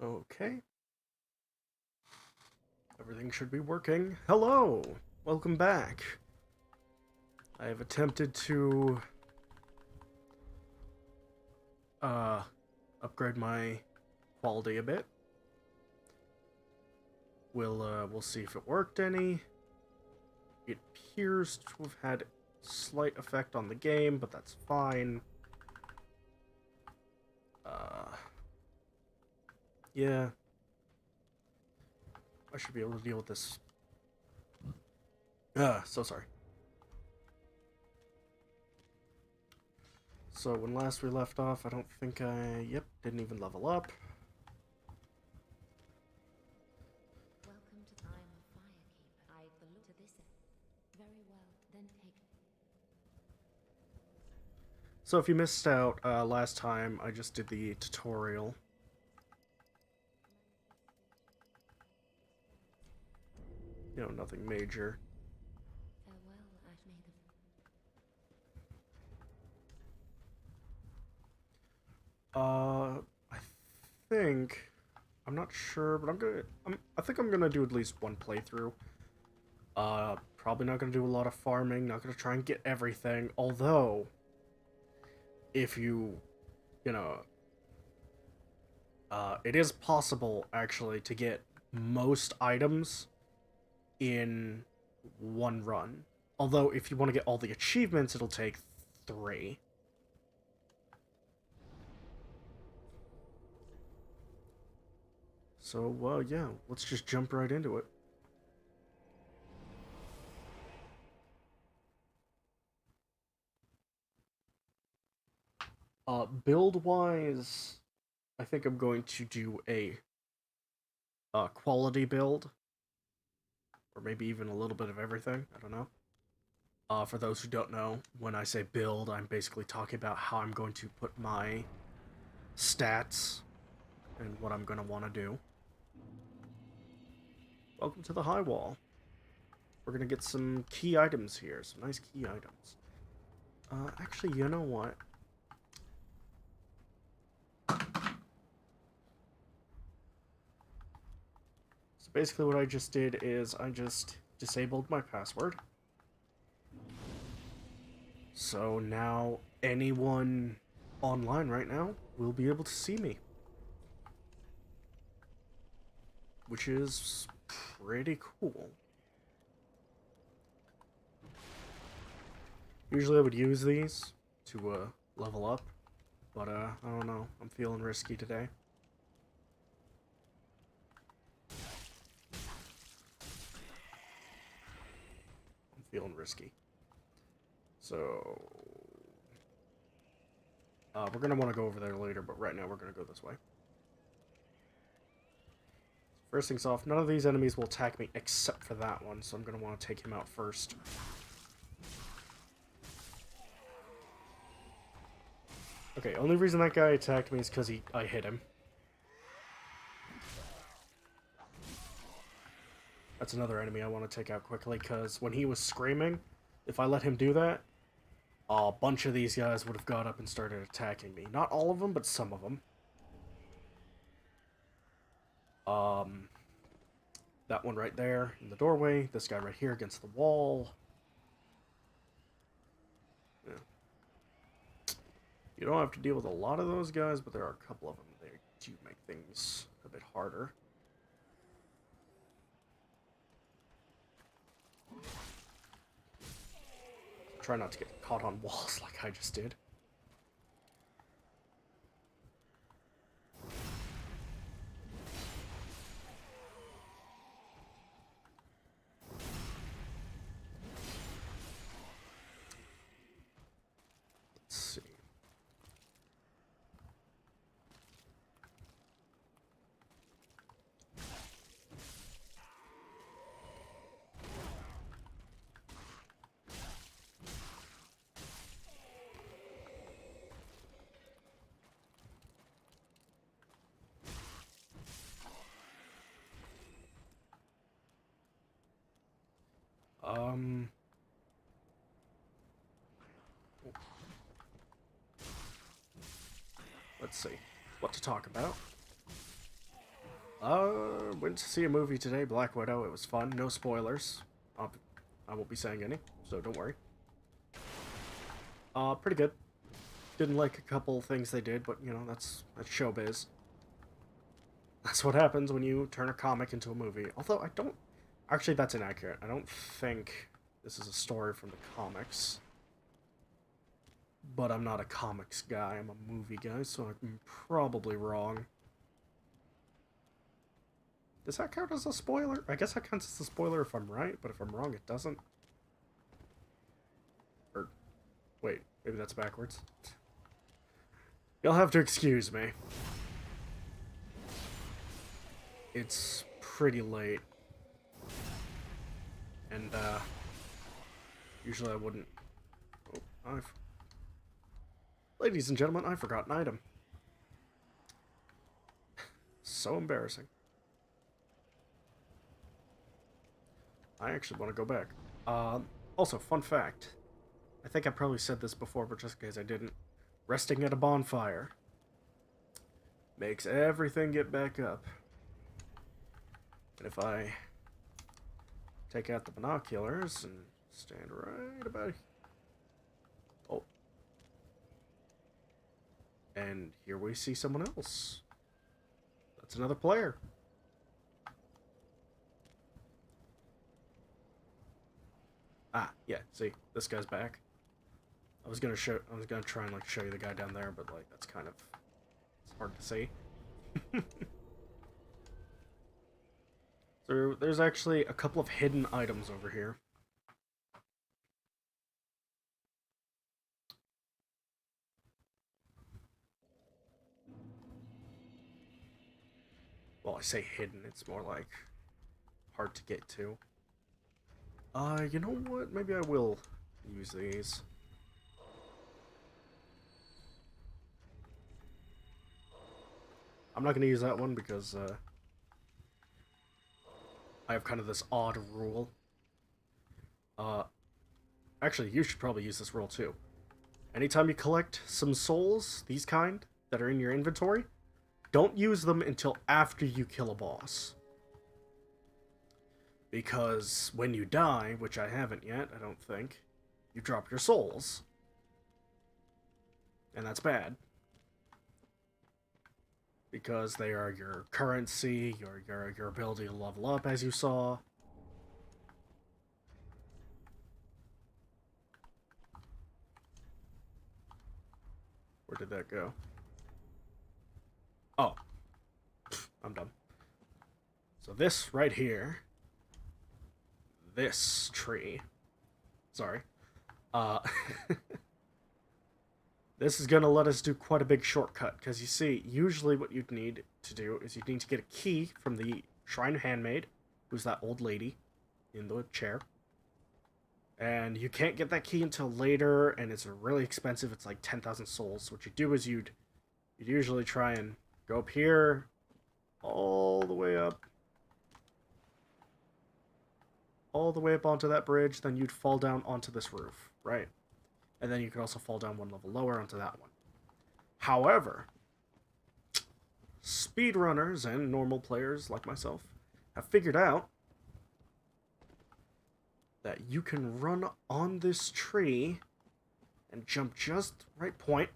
Okay. Everything should be working. Hello! Welcome back. I have attempted to upgrade my quality a bit. We'll see if it worked any. It appears to have had slight effect on the game, but that's fine. Yeah. I should be able to deal with this. So sorry. So when last we left off, I don't think didn't even level up. Welcome to the I'm a Firekeeper. I the look to this. Very well, then take. So if you missed out last time, I just did the tutorial. You know, nothing major. Farewell, I've made I think I'm not sure, but I think I'm gonna do at least one playthrough. Probably not gonna do a lot of farming. Not gonna try and get everything. Although, if you know, it is possible actually to get most items in one run. Although, if you want to get all the achievements, it'll take 3. So, yeah, let's just jump right into it. Build-wise, I think I'm going to do a quality build. Or maybe even a little bit of everything. I don't know. For those who don't know, when I say build, I'm basically talking about how I'm going to put my stats and what I'm going to want to do. Welcome to the high wall. We're going to get some key items here. Some nice key items. Actually, you know what? So basically what I just did is I just disabled my password. So now anyone online right now will be able to see me. Which is pretty cool. Usually I would use these to level up, but I don't know. I'm feeling risky today. I'm feeling risky. So we're gonna want to go over there later, but right now we're gonna go this way. First things off, none of these enemies will attack me except for that one, so I'm gonna want to take him out first. Okay, only reason that guy attacked me is because I hit him. That's another enemy I want to take out quickly, because when he was screaming, if I let him do that, a bunch of these guys would have got up and started attacking me. Not all of them, but some of them. That one right there in the doorway. This guy right here against the wall. Yeah. You don't have to deal with a lot of those guys, but there are a couple of them. They do make things a bit harder. Try not to get caught on walls like I just did. Let's see. Let's see what to talk about. Went to see a movie today, Black Widow. It was fun. No spoilers. I won't be saying any, so don't worry. Pretty good. Didn't like a couple things they did, but, you know, that's showbiz. That's what happens when you turn a comic into a movie. Although, I don't... Actually, that's inaccurate. I don't think this is a story from the comics. But I'm not a comics guy. I'm a movie guy, so I'm probably wrong. Does that count as a spoiler? I guess that counts as a spoiler if I'm right, but if I'm wrong, it doesn't. Or, wait, maybe that's backwards. You'll have to excuse me. It's pretty late. And, usually I wouldn't... Oh, Ladies and gentlemen, I forgot an item. So embarrassing. I actually want to go back. Also, fun fact. I think I probably said this before, but just in case I didn't. Resting at a bonfire makes everything get back up. And if I take out the binoculars and stand right about here. Oh. And here we see someone else. That's another player. Ah, yeah, see, this guy's back. I was gonna try and like show you the guy down there, but like that's kind of it's hard to see. So there's actually a couple of hidden items over here. Well, I say hidden, it's more like hard to get to. You know what? Maybe I will use these. I'm not gonna use that one because, I have kind of this odd rule. Actually, you should probably use this rule too. Anytime you collect some souls, these kind, that are in your inventory, don't use them until after you kill a boss. Because when you die, which I haven't yet, I don't think, you drop your souls. And that's bad. Because they are your currency, your ability to level up, as you saw. Where did that go? Oh. I'm done. So this right here, this tree, sorry, this is gonna let us do quite a big shortcut, because you see, usually what you'd need to do is you'd need to get a key from the shrine handmaid, who's that old lady in the chair, and you can't get that key until later, and it's really expensive. It's like 10,000 souls. So what you do is you'd usually try and go up here, all the way up onto that bridge, then you'd fall down onto this roof, right? And then you could also fall down one level lower onto that one. However, speedrunners and normal players like myself have figured out that you can run on this tree and jump just right point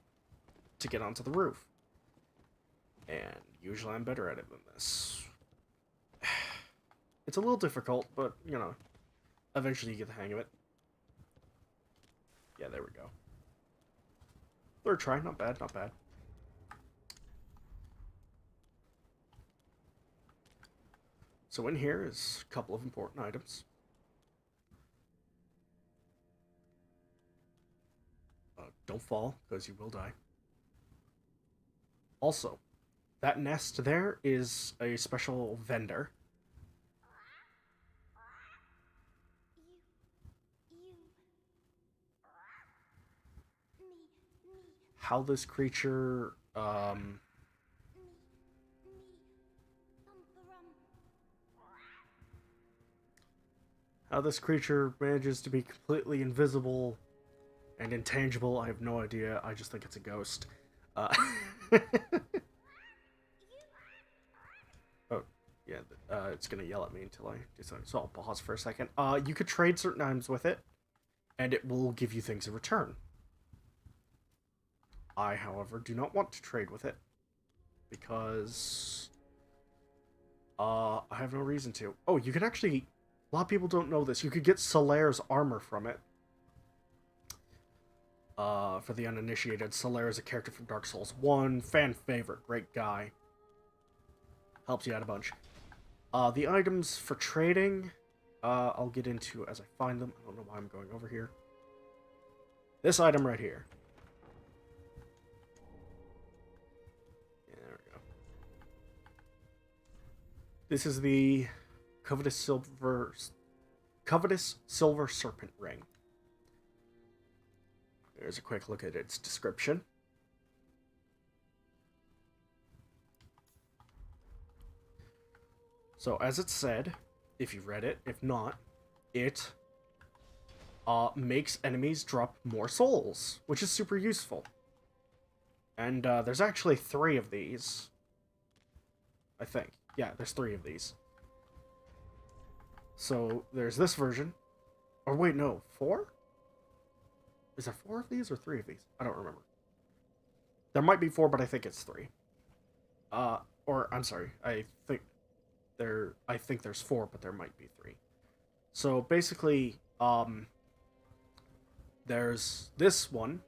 to get onto the roof. And usually I'm better at it than this. It's a little difficult, but, you know, eventually you get the hang of it. Yeah, there we go. Third try, not bad, not bad. So in here is a couple of important items. Don't fall, because you will die. Also, that nest there is a special vendor. How this creature, how this creature manages to be completely invisible and intangible, I have no idea. I just think it's a ghost. Oh, it's gonna yell at me until I do something. So I'll pause for a second. You could trade certain items with it, and it will give you things in return. I, however, do not want to trade with it because I have no reason to. Oh, you can actually. A lot of people don't know this. You could get Solaire's armor from it. For the uninitiated, Solaire is a character from Darksouls 1, fan favorite, great guy. Helps you out a bunch. The items for trading, I'll get into as I find them. I don't know why I'm going over here. This item right here. Yeah, there we go. This is the Covetous Silver Serpent Ring. There's a quick look at its description. So, as it said, if you read it, if not, it makes enemies drop more souls, which is super useful. And there's actually 3 of these. I think. Yeah, there's 3 of these. So, there's this version. Or wait, no, 4? Is there 4 of these or 3 of these? I don't remember. There might be 4, but I think it's 3. Or, I'm sorry, I think there's 4, but there might be 3. So, basically, there's this one.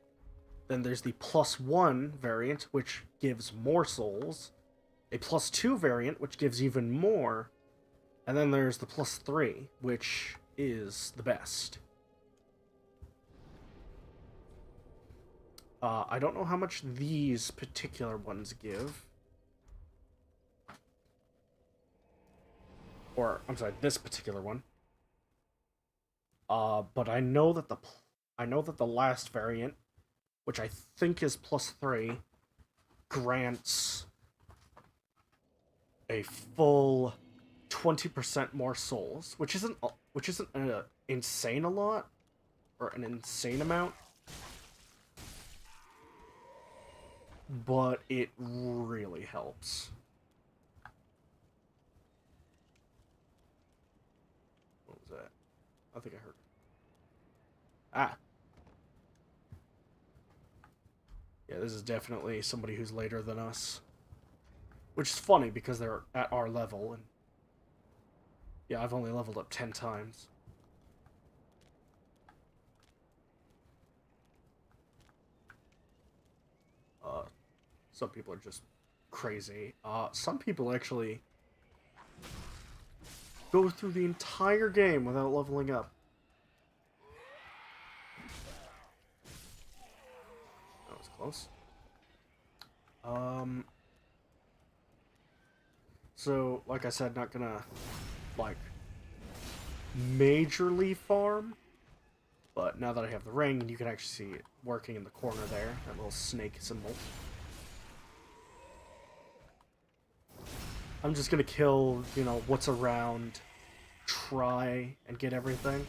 Then there's the +1 variant, which gives more souls. A +2 variant, which gives even more. And then there's the +3, which is the best. I don't know how much these particular ones give. Or, I'm sorry, this particular one. But I know that the last variant, which I think is +3, grants a full 20% more souls, which isn't insane a lot, or an insane amount. But it really helps. What was that? I think I heard. Ah. Yeah, this is definitely somebody who's later than us. Which is funny because they're at our level, and yeah, I've only leveled up 10 times. Some people are just crazy. Some people actually go through the entire game without leveling up. That was close. So, like I said, not gonna, like, majorly farm. But now that I have the ring, you can actually see it working in the corner there. That little snake symbol. I'm just gonna kill, you know, what's around, try and get everything.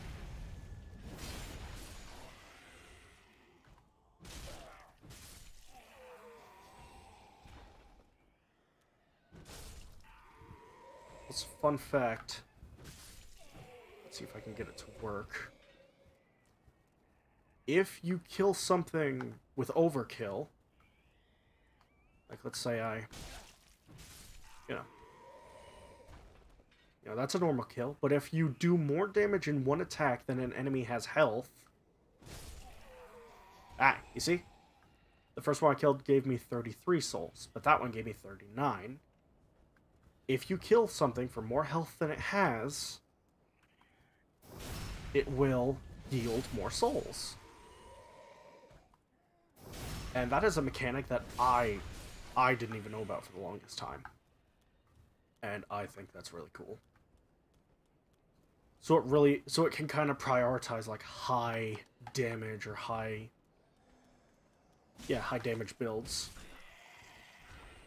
It's a fun fact. Let's see if I can get it to work. If you kill something with overkill, like let's say you know, that's a normal kill, but if you do more damage in one attack than an enemy has health... Ah, you see? The first one I killed gave me 33 souls, but that one gave me 39. If you kill something for more health than it has, it will yield more souls. And that is a mechanic that I didn't even know about for the longest time. And I think that's really cool. So it can kind of prioritize like high damage or high damage builds.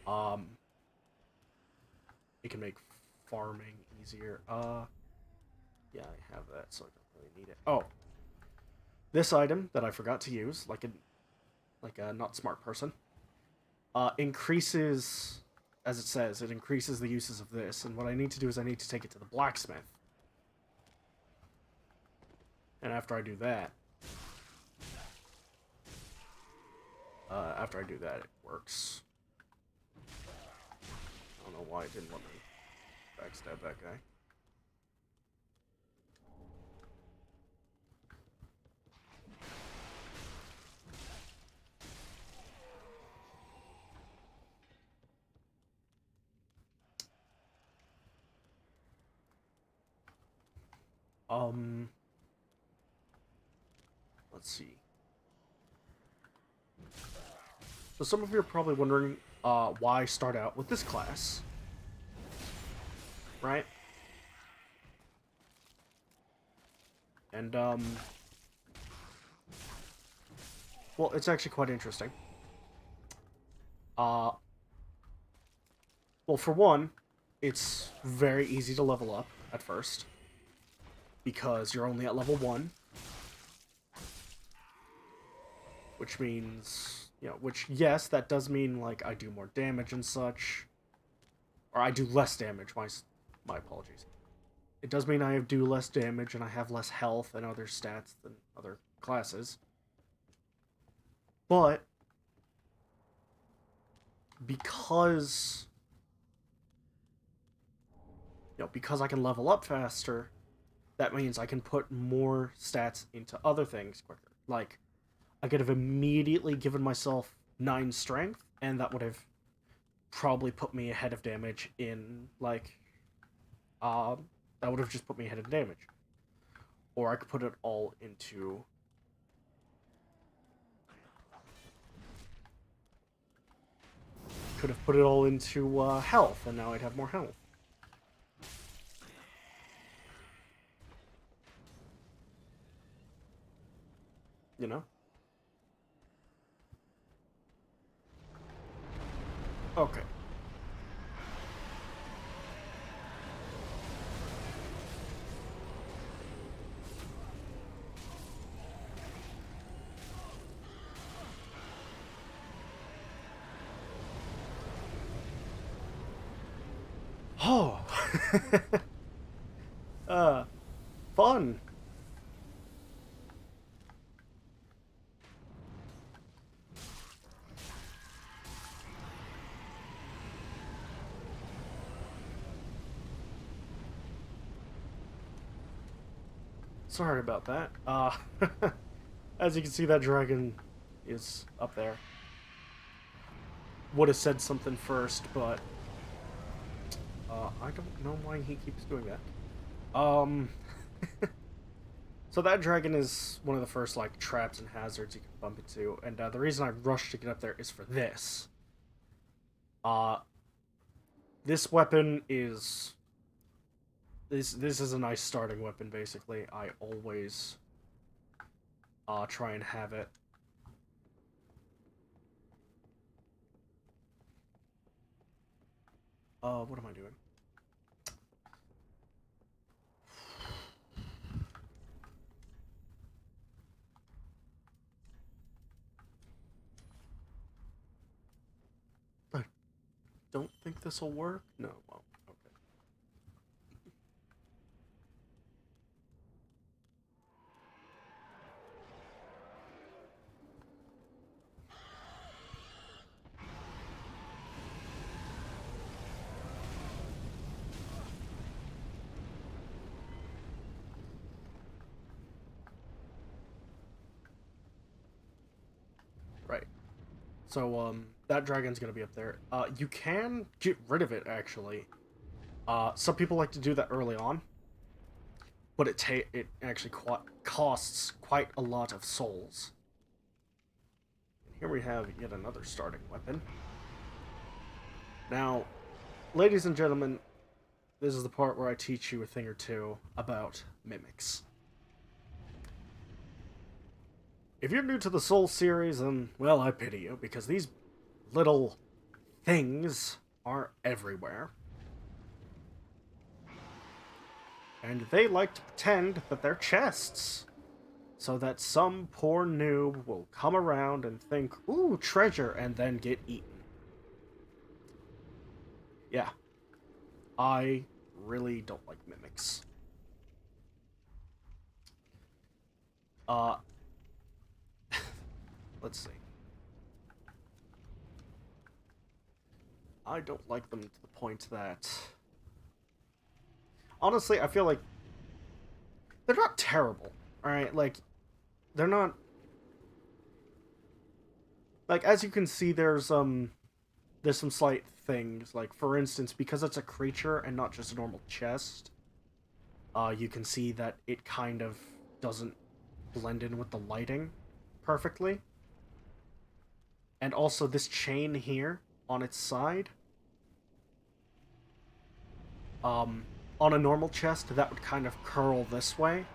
It can make farming easier. Yeah, I have that, so I don't really need it. Oh, this item that I forgot to use, like a not smart person, increases as it says, it increases the uses of this, and what I need to do is I need to take it to the blacksmith. And after I do that, it works. I don't know why it didn't let me backstab that guy. Let's see. So some of you are probably wondering why start out with this class, right? And well, it's actually quite interesting. Well, for one, it's very easy to level up at first because you're only at level 1. Which means, yes, that does mean, like, I do more damage and such. Or I do less damage, my apologies. It does mean I do less damage and I have less health and other stats than other classes. But, because I can level up faster, that means I can put more stats into other things quicker. Like, I could have immediately given myself 9 strength, and that would have probably put me ahead of damage in, like, that would have just put me ahead of damage. Or I could put it all into... Could have put it all into health, and now I'd have more health. You know? Okay. Oh! Fun! Sorry about that. As you can see, that dragon is up there. Would have said something first, but I don't know why he keeps doing that. So that dragon is one of the first, like, traps and hazards you can bump into, and the reason I rushed to get up there is for this. This weapon is... This is a nice starting weapon, basically. I always try and have it. What am I doing? I don't think this will work. No, it won't. Okay. Right. So, that dragon's gonna be up there. You can get rid of it, actually. Some people like to do that early on, but it actually costs quite a lot of souls. And here we have yet another starting weapon. Now, ladies and gentlemen, this is the part where I teach you a thing or two about mimics. If you're new to the Soul series, then, well, I pity you, because these little things are everywhere. And they like to pretend that they're chests, so that some poor noob will come around and think, ooh, treasure, and then get eaten. yeah, I really don't like mimics. Let's see. I don't like them to the point that... Honestly, I feel like they're not terrible, alright? Like, they're not... Like, as you can see, there's some slight things. Like, for instance, because it's a creature and not just a normal chest, you can see that it kind of doesn't blend in with the lighting perfectly. And also, this chain here on its side, on a normal chest, that would kind of curl this way,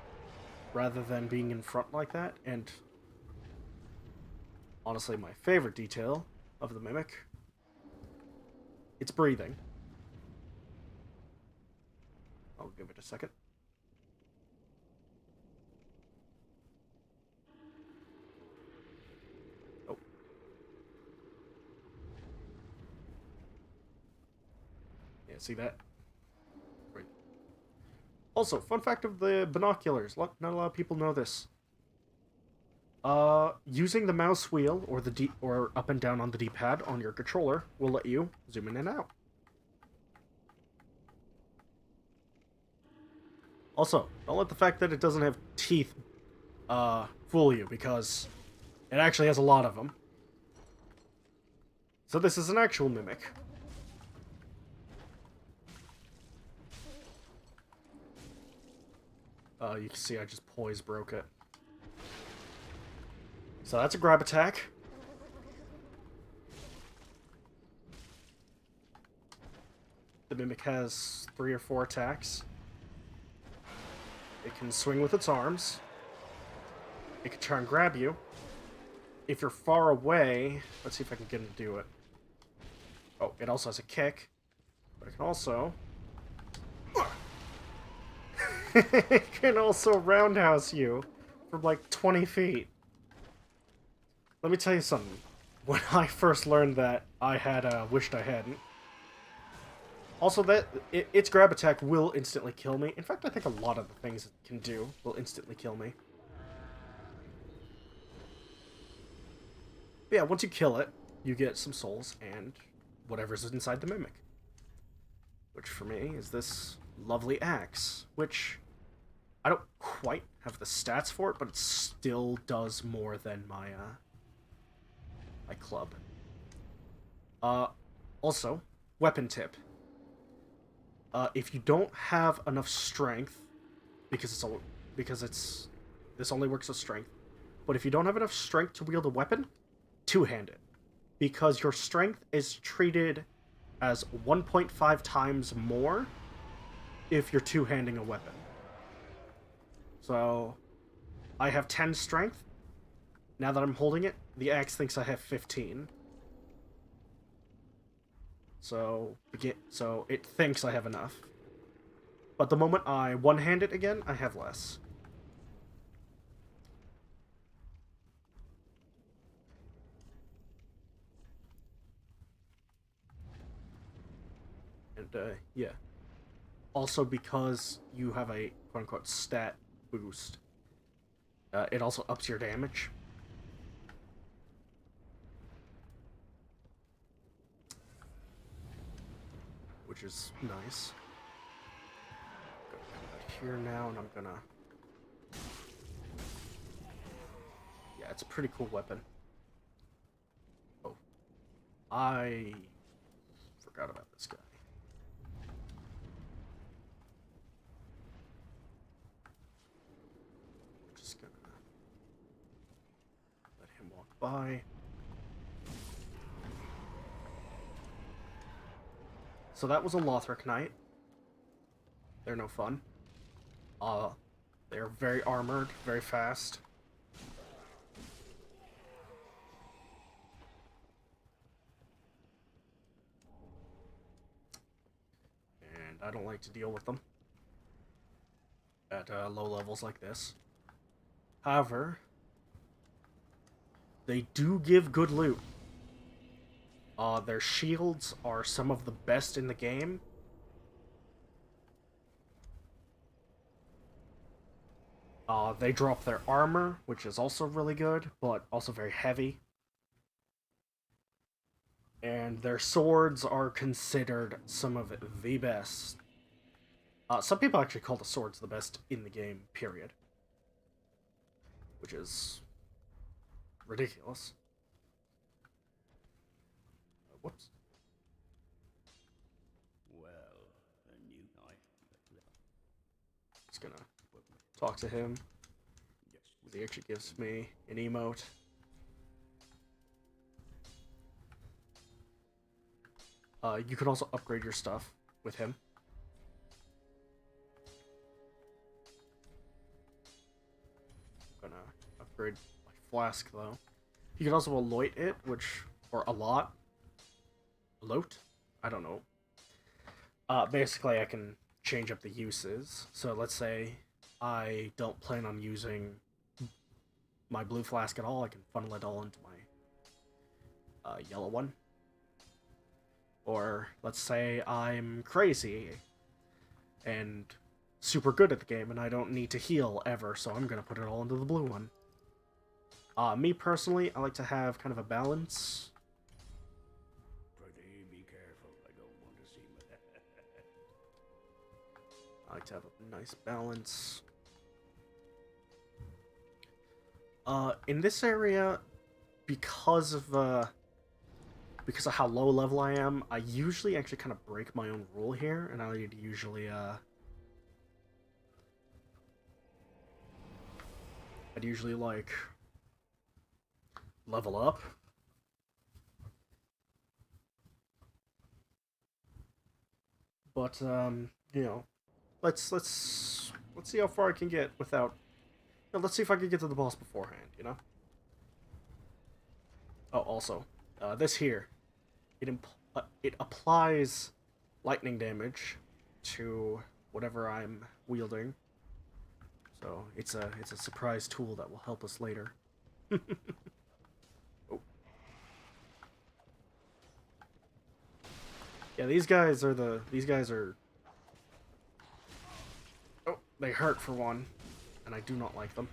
rather than being in front like that. And honestly, my favorite detail of the Mimic, it's breathing. I'll give it a second. Oh. Yeah, see that? Right. Also, fun fact of the binoculars. Not a lot of people know this. Using the mouse wheel or the or up and down on the D-pad on your controller will let you zoom in and out. Also, don't let the fact that it doesn't have teeth fool you, because it actually has a lot of them. So this is an actual mimic. You can see I just poise broke it. So that's a grab attack. The Mimic has 3 or 4 attacks. It can swing with its arms. It can try and grab you. If you're far away... Let's see if I can get it to do it. Oh, it also has a kick. But it can also... it can also roundhouse you from like 20 feet. Let me tell you something. When I first learned that, I had wished I hadn't. Also, that its grab attack will instantly kill me. In fact, I think a lot of the things it can do will instantly kill me. But yeah, once you kill it, you get some souls and whatever's inside the Mimic. Which for me is this lovely axe, which I don't quite have the stats for it, but it still does more than my my club. Also, weapon tip. If you don't have enough strength, because this only works with strength, but if you don't have enough strength to wield a weapon, two-hand it, because your strength is treated as 1.5 times more if you're two-handing a weapon. So, I have 10 strength. Now that I'm holding it, the axe thinks I have 15. So it thinks I have enough. But the moment I one-hand it again, I have less. And, yeah. Also, because you have a quote-unquote stat boost, it also ups your damage. Which is nice. Go out here now, and I'm gonna... Yeah, it's a pretty cool weapon. Oh. I forgot about this guy. I'm just gonna let him walk by. So that was a Lothric knight. They're no fun. They're very armored, very fast. And I don't like to deal with them at low levels like this. However, they do give good loot. Their shields are some of the best in the game. They drop their armor, which is also really good, but also very heavy. And their swords are considered some of the best. Some people actually call the swords the best in the game, period. Which is ridiculous. Whoops. Well, a new knife. Just gonna talk to him. He actually gives me an emote. You can also upgrade your stuff with him. I'm gonna upgrade my flask though. You can also aloit it, or allot. Alote? I don't know. Basically I can change up the uses. So let's say I don't plan on using my blue flask at all, I can funnel it all into my yellow one. Or let's say I'm crazy and super good at the game and I don't need to heal ever, so I'm gonna put it all into the blue one. Me personally, I like to have kind of a balance. Pretty be careful, I don't want to see my... I like to have a nice balance. In this area, because of how low level I am, I usually actually kind of break my own rule here, and I'd usually like level up. But you know, let's see how far I can get without. Let's see if I can get to the boss beforehand, you know? Oh, also, this here, it applies lightning damage to whatever I'm wielding. So it's a surprise tool that will help us later. Oh. Yeah, these guys are. Oh, they hurt for one. And I do not like them.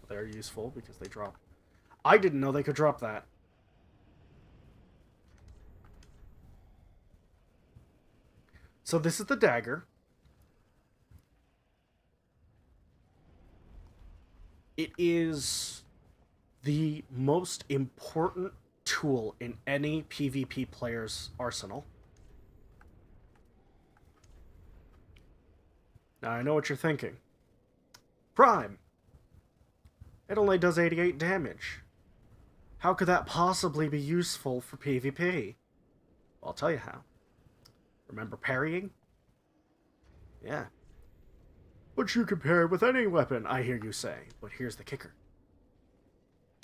They are useful because they drop. I didn't know they could drop that. So this is the dagger. It is the most important tool in any PvP player's arsenal. Now I know what you're thinking. Prime! It only does 88 damage. How could that possibly be useful for PvP? Well, I'll tell you how. Remember parrying? Yeah. But you can parry with any weapon, I hear you say. But here's the kicker.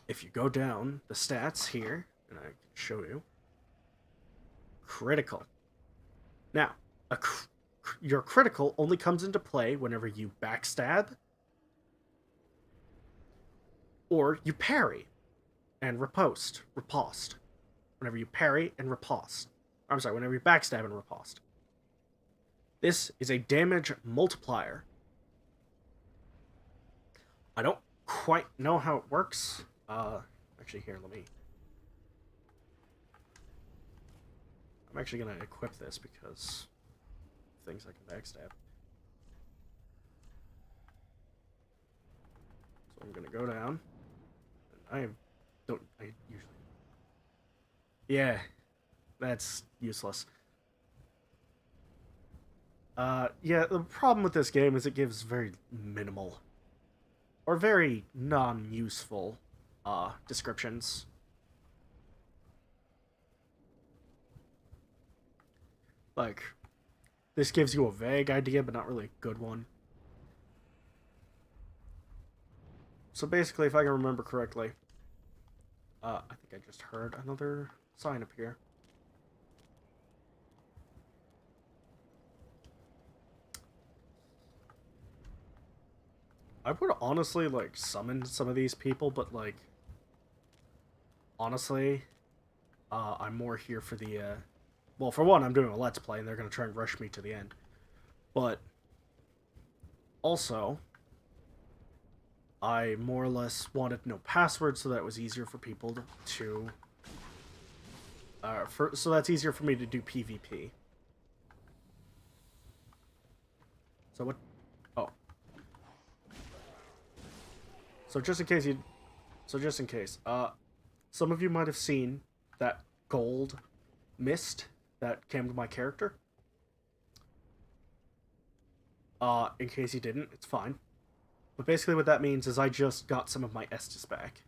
If you go down the stats here, and I can show you. Critical. Now, your critical only comes into play whenever you backstab or you parry and riposte. Whenever you parry and riposte. I'm sorry, whenever you backstab and riposte. This is a damage multiplier. I don't quite know how it works. Actually, here, let me... I'm actually going to equip this because things I can backstab. So I'm going to go down. I usually... Yeah, that's useless. Yeah, the problem with this game is it gives very minimal or very non-useful descriptions. Like, this gives you a vague idea, but not really a good one. So basically, if I can remember correctly, I think I just heard another sign appear. I would honestly, like, summon some of these people, but, like, honestly, I'm more here for the, well, for one, I'm doing a Let's Play, and they're going to try and rush me to the end. But, also, I more or less wanted no passwords so that it was easier for people to so that's easier for me to do PvP. So what? Oh. So just in case, some of you might have seen that gold mist that came to my character. In case you didn't, it's fine. But basically what that means is I just got some of my Estus back.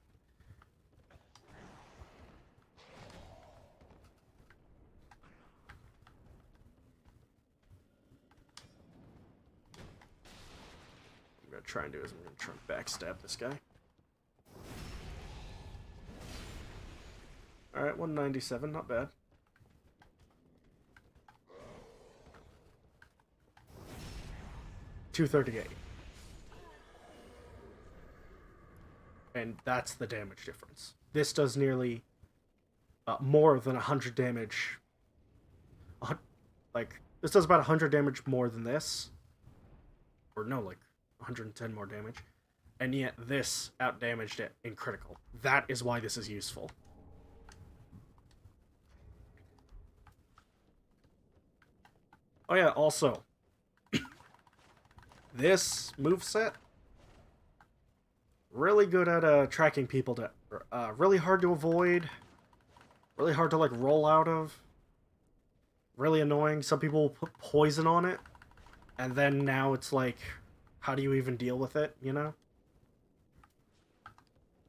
What I'm going to try and do is I'm going to try and backstab this guy. Alright, 197, not bad. $238. And that's the damage difference. This does nearly more than 100 damage. Like, this does about 100 damage more than this. Or no, like 110 more damage. And yet this outdamaged it in critical. That is why this is useful. Oh yeah, also, this moveset, really good at tracking people to, really hard to avoid, really hard to like roll out of, really annoying. Some people will put poison on it, and then now it's like, how do you even deal with it, you know?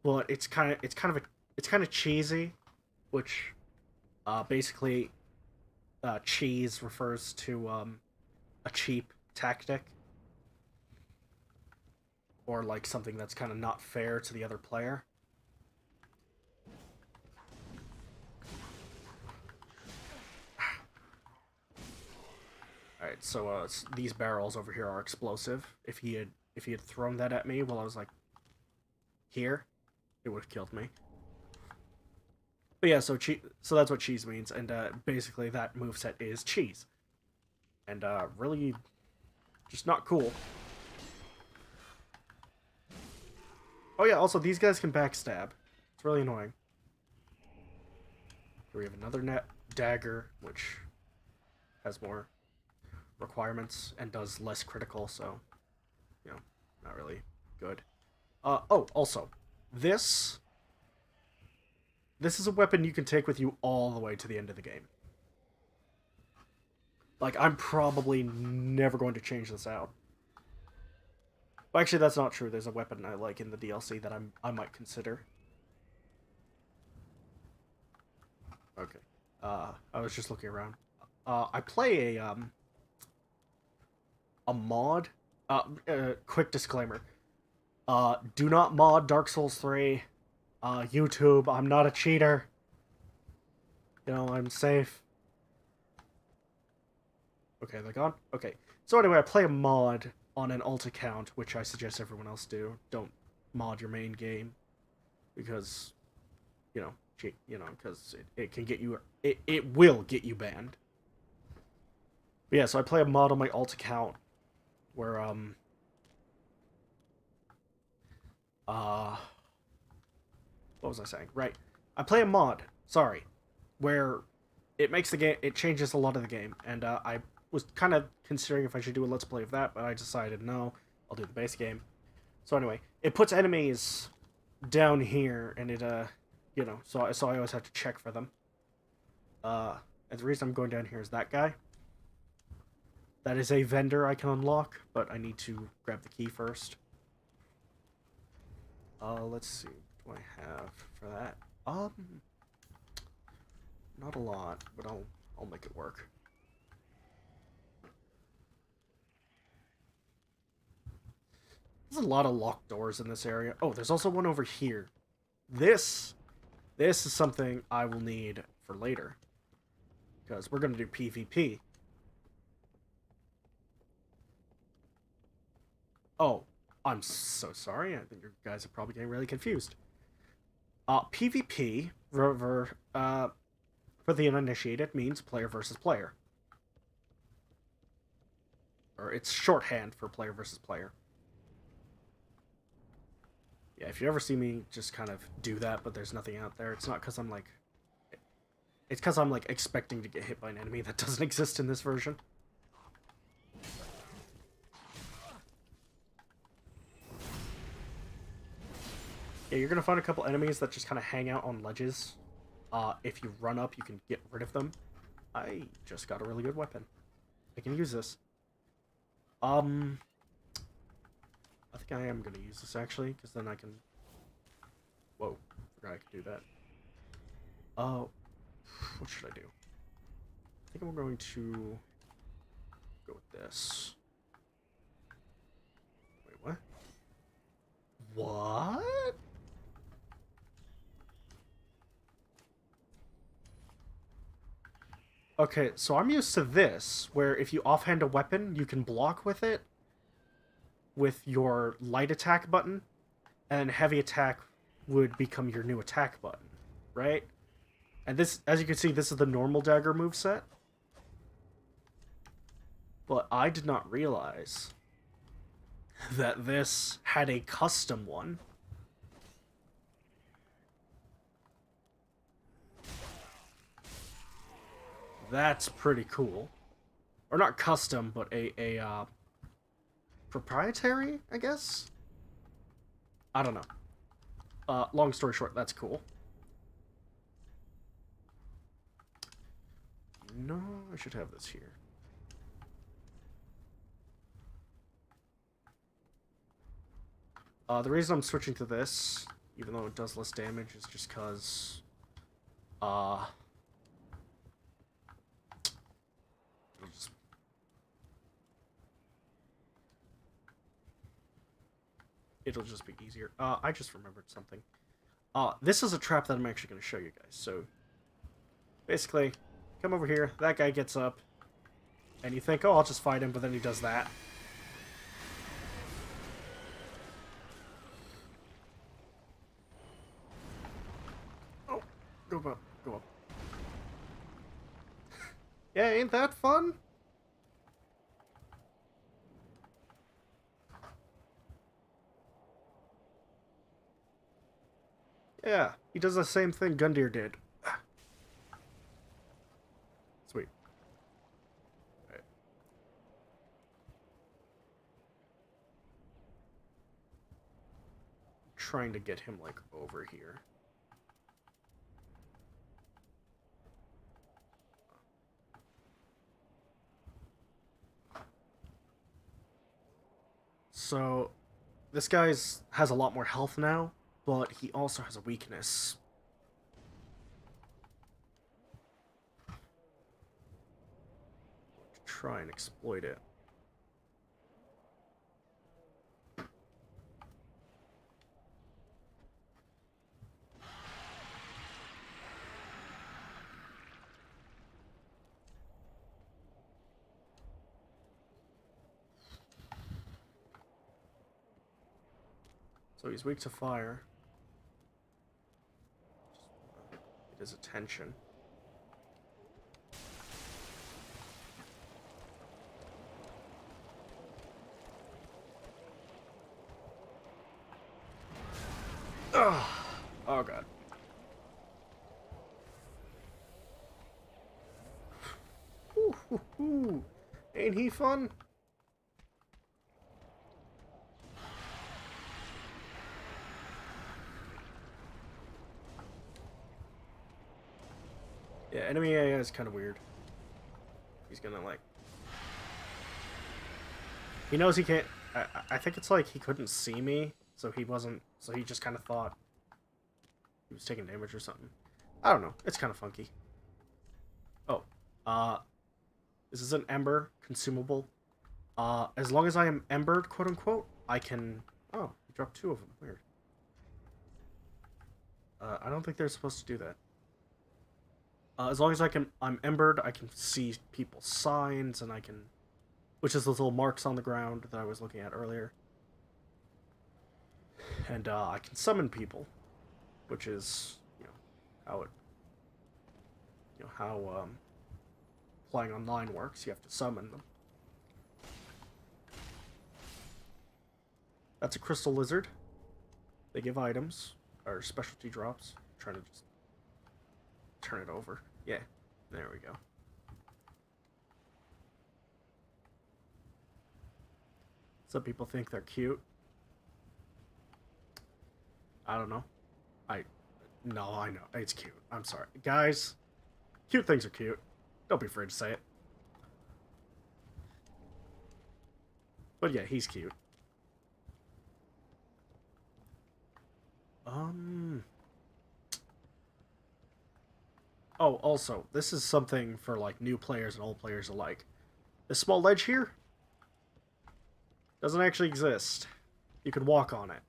But it's kind of cheesy, which, basically, cheese refers to a cheap tactic, or like something that's kind of not fair to the other player. Alright, so these barrels over here are explosive. If he had thrown that at me while I was like here, it would have killed me. But yeah, so that's what cheese means, and basically that moveset is cheese. And really just not cool. Oh yeah, also these guys can backstab. It's really annoying. Here we have another net dagger, which has more requirements and does less critical, so, you know, not really good. Oh, also, this is a weapon you can take with you all the way to the end of the game. Like, I'm probably never going to change this out. Well, actually, that's not true. There's a weapon I like in the DLC that I might consider. Okay. I was just looking around. I play a mod. Quick disclaimer. Do not mod Dark Souls 3. YouTube, I'm not a cheater. You know, I'm safe. Okay, they're gone? Okay. So anyway, I play a mod on an alt account, which I suggest everyone else do. Don't mod your main game. Because, you know, because it can get you... It will get you banned. But yeah, so I play a mod on my alt account where, what was I saying? Right. I play a mod, sorry, where it makes the game, it changes a lot of the game, and I was kind of considering if I should do a Let's Play of that, but I decided no, I'll do the base game. So anyway, it puts enemies down here, and it, you know, so I always have to check for them. And the reason I'm going down here is that guy. That is a vendor I can unlock, but I need to grab the key first. Let's see. What do I have for that? Not a lot, but I'll make it work. There's a lot of locked doors in this area. Oh, there's also one over here. This is something I will need for later, because we're going to do PvP. Oh, I'm so sorry. I think you guys are probably getting really confused. PvP, for the uninitiated means player versus player. Or it's shorthand for player versus player. Yeah, if you ever see me just kind of do that, but there's nothing out there, it's not because I'm like... It's because I'm like expecting to get hit by an enemy that doesn't exist in this version. Yeah, you're gonna find a couple enemies that just kind of hang out on ledges. If you run up, you can get rid of them. I just got a really good weapon. I can use this. I think I am gonna use this actually, because then I can... Whoa, forgot I could do that. What should I do? I think I'm going to go with this. Wait, what? What? Okay, so I'm used to this, where if you offhand a weapon, you can block with it with your light attack button, and heavy attack would become your new attack button, right? And this, as you can see, this is the normal dagger moveset. But I did not realize that this had a custom one. That's pretty cool. Or not custom, but a proprietary, I guess? I don't know. Long story short, that's cool. No, I should have this here. The reason I'm switching to this, even though it does less damage, is just because... It'll just be easier. I just remembered something. This is a trap that I'm actually going to show you guys. So, basically, come over here. That guy gets up. And you think, oh, I'll just fight him, but then he does that. Oh, go up, go up. Yeah, ain't that fun? Yeah, he does the same thing Gundyr did. Sweet. Right. Trying to get him, like, over here. So, this guy's has a lot more health now, but he also has a weakness. Try and exploit it. So he's weak to fire. Get his attention. Ugh. Oh god. Ooh, ooh, ooh. Ain't he fun? Yeah, enemy AI is kind of weird. He's gonna, like... He knows he can't... I think it's like he couldn't see me, so he wasn't... So he just kind of thought he was taking damage or something. I don't know. It's kind of funky. Oh. This is an Ember consumable. As long as I am Embered, quote-unquote, I can... Oh, he dropped 2 of them. Weird. I don't think they're supposed to do that. As long as I'm embered, I can see people's signs, and I can... Which is those little marks on the ground that I was looking at earlier. And, I can summon people. Which is, you know, how it... you know how playing online works. You have to summon them. That's a crystal lizard. They give items or specialty drops. I'm trying to just turn it over. Yeah, there we go. Some people think they're cute. I don't know. No, I know. It's cute. I'm sorry. Guys, cute things are cute. Don't be afraid to say it. But yeah, he's cute. Oh, also, this is something for, like, new players and old players alike. This small ledge here doesn't actually exist. You can walk on it.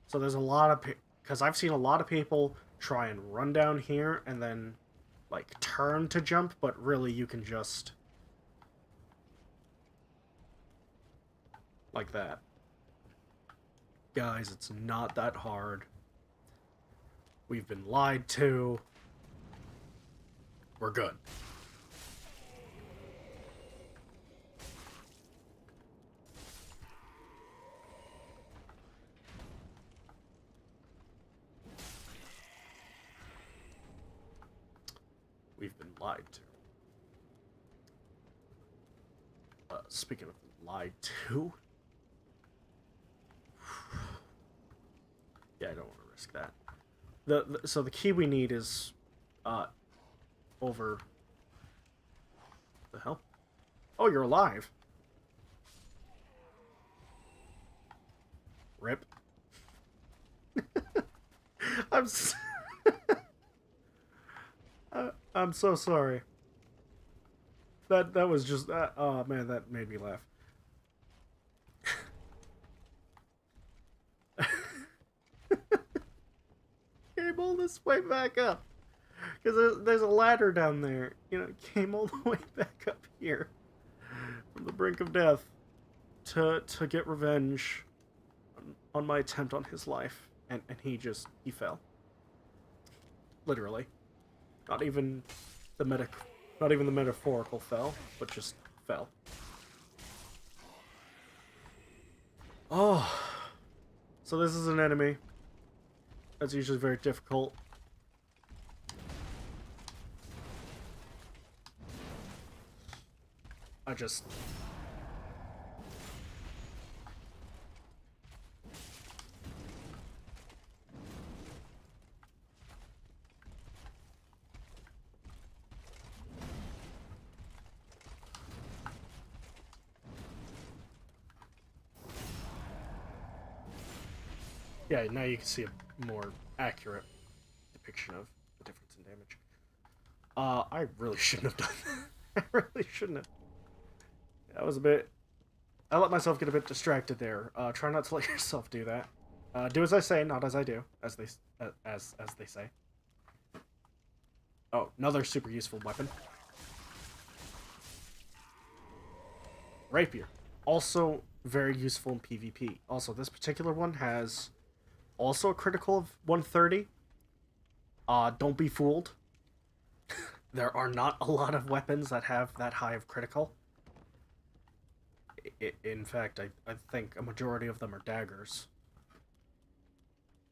So there's a lot of... Because I've seen a lot of people try and run down here and then, like, turn to jump, but really you can just... like that. Guys, it's not that hard. We've been lied to. We're good. We've been lied to. Speaking of lied to... yeah, I don't want to risk that. So the key we need is over... the hell? Oh, you're alive. Rip. I'm so sorry. That was just oh man, that made me laugh. Came all this way back up because there's a ladder down there. You know, came all the way back up here from the brink of death to get revenge on my attempt on his life, and he fell. Literally. Not even the metaphorical fell, but just fell. Oh. So this is an enemy. That's usually very difficult. I just... yeah, now you can see a more accurate depiction of the difference in damage. I really shouldn't have done that. I really shouldn't have. I was a bit... I let myself get a bit distracted there. Try not to let yourself do that. Do as I say, not as I do, as they say. Oh, another super useful weapon. Rapier. Also very useful in PvP. Also, this particular one has also a critical of 130. Don't be fooled. There are not a lot of weapons that have that high of critical. In fact, I think a majority of them are daggers.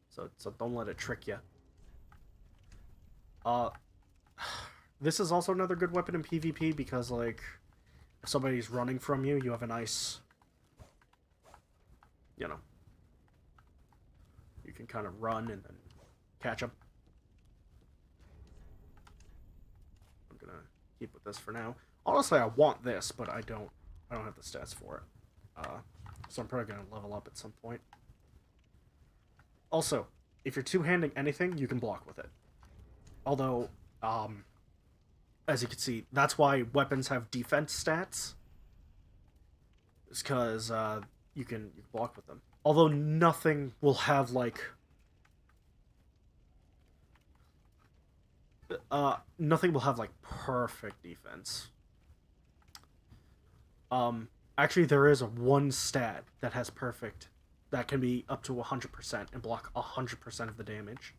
So don't let it trick you. This is also another good weapon in PvP because, like, if somebody's running from you, you have a nice, you know, you can kind of run and then catch them. I'm gonna keep with this for now. Honestly, I want this, but I don't have the stats for it. So I'm probably gonna level up at some point. Also, if you're two-handing anything, you can block with it. Although, as you can see, that's why weapons have defense stats. It's because you can block with them. Although nothing will have, like... nothing will have, like, perfect defense. Actually, there is one stat that has perfect... that can be up to 100% and block 100% of the damage.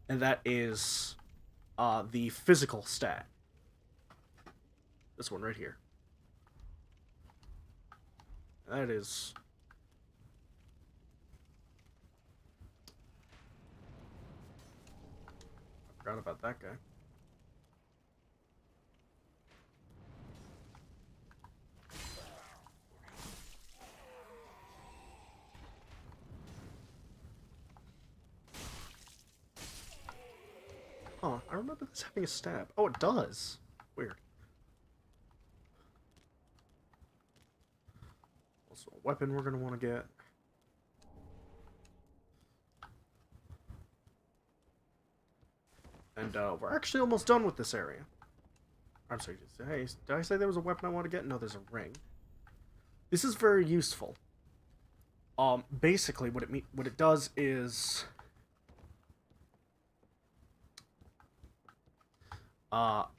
And that is... the physical stat. This one right here. That is... I forgot about that guy. Oh, I remember this having a stab. Oh, it does. Weird. Also, a weapon we're going to want to get. And we're actually almost done with this area. I'm sorry, hey, did I say there was a weapon I want to get? No, there's a ring. This is very useful. Basically, what it does is...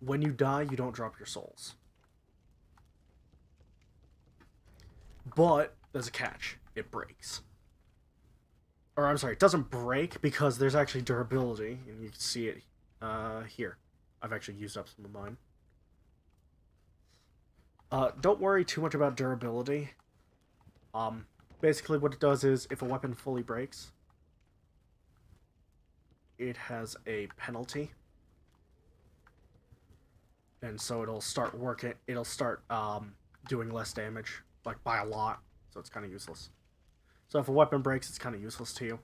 when you die, you don't drop your souls. But, there's a catch. It breaks. Or, I'm sorry, it doesn't break because there's actually durability, and you can see it here. I've actually used up some of mine. Don't worry too much about durability. Basically what it does is, if a weapon fully breaks, it has a penalty. And so it'll start doing less damage, like by a lot, so it's kind of useless. So if a weapon breaks, it's kind of useless to you.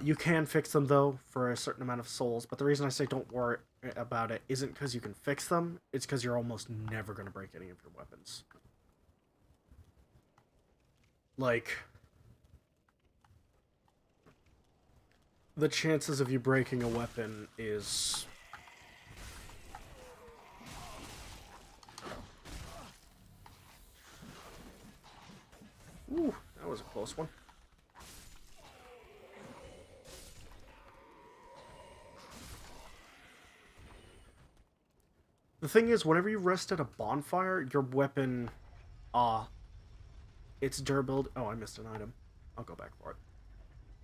You can fix them, though, for a certain amount of souls, but the reason I say don't worry about it isn't because you can fix them, it's because you're almost never going to break any of your weapons. Like, the chances of you breaking a weapon is... Ooh, that was a close one. The thing is, whenever you rest at a bonfire, your weapon, its durability... Oh, I missed an item. I'll go back for it.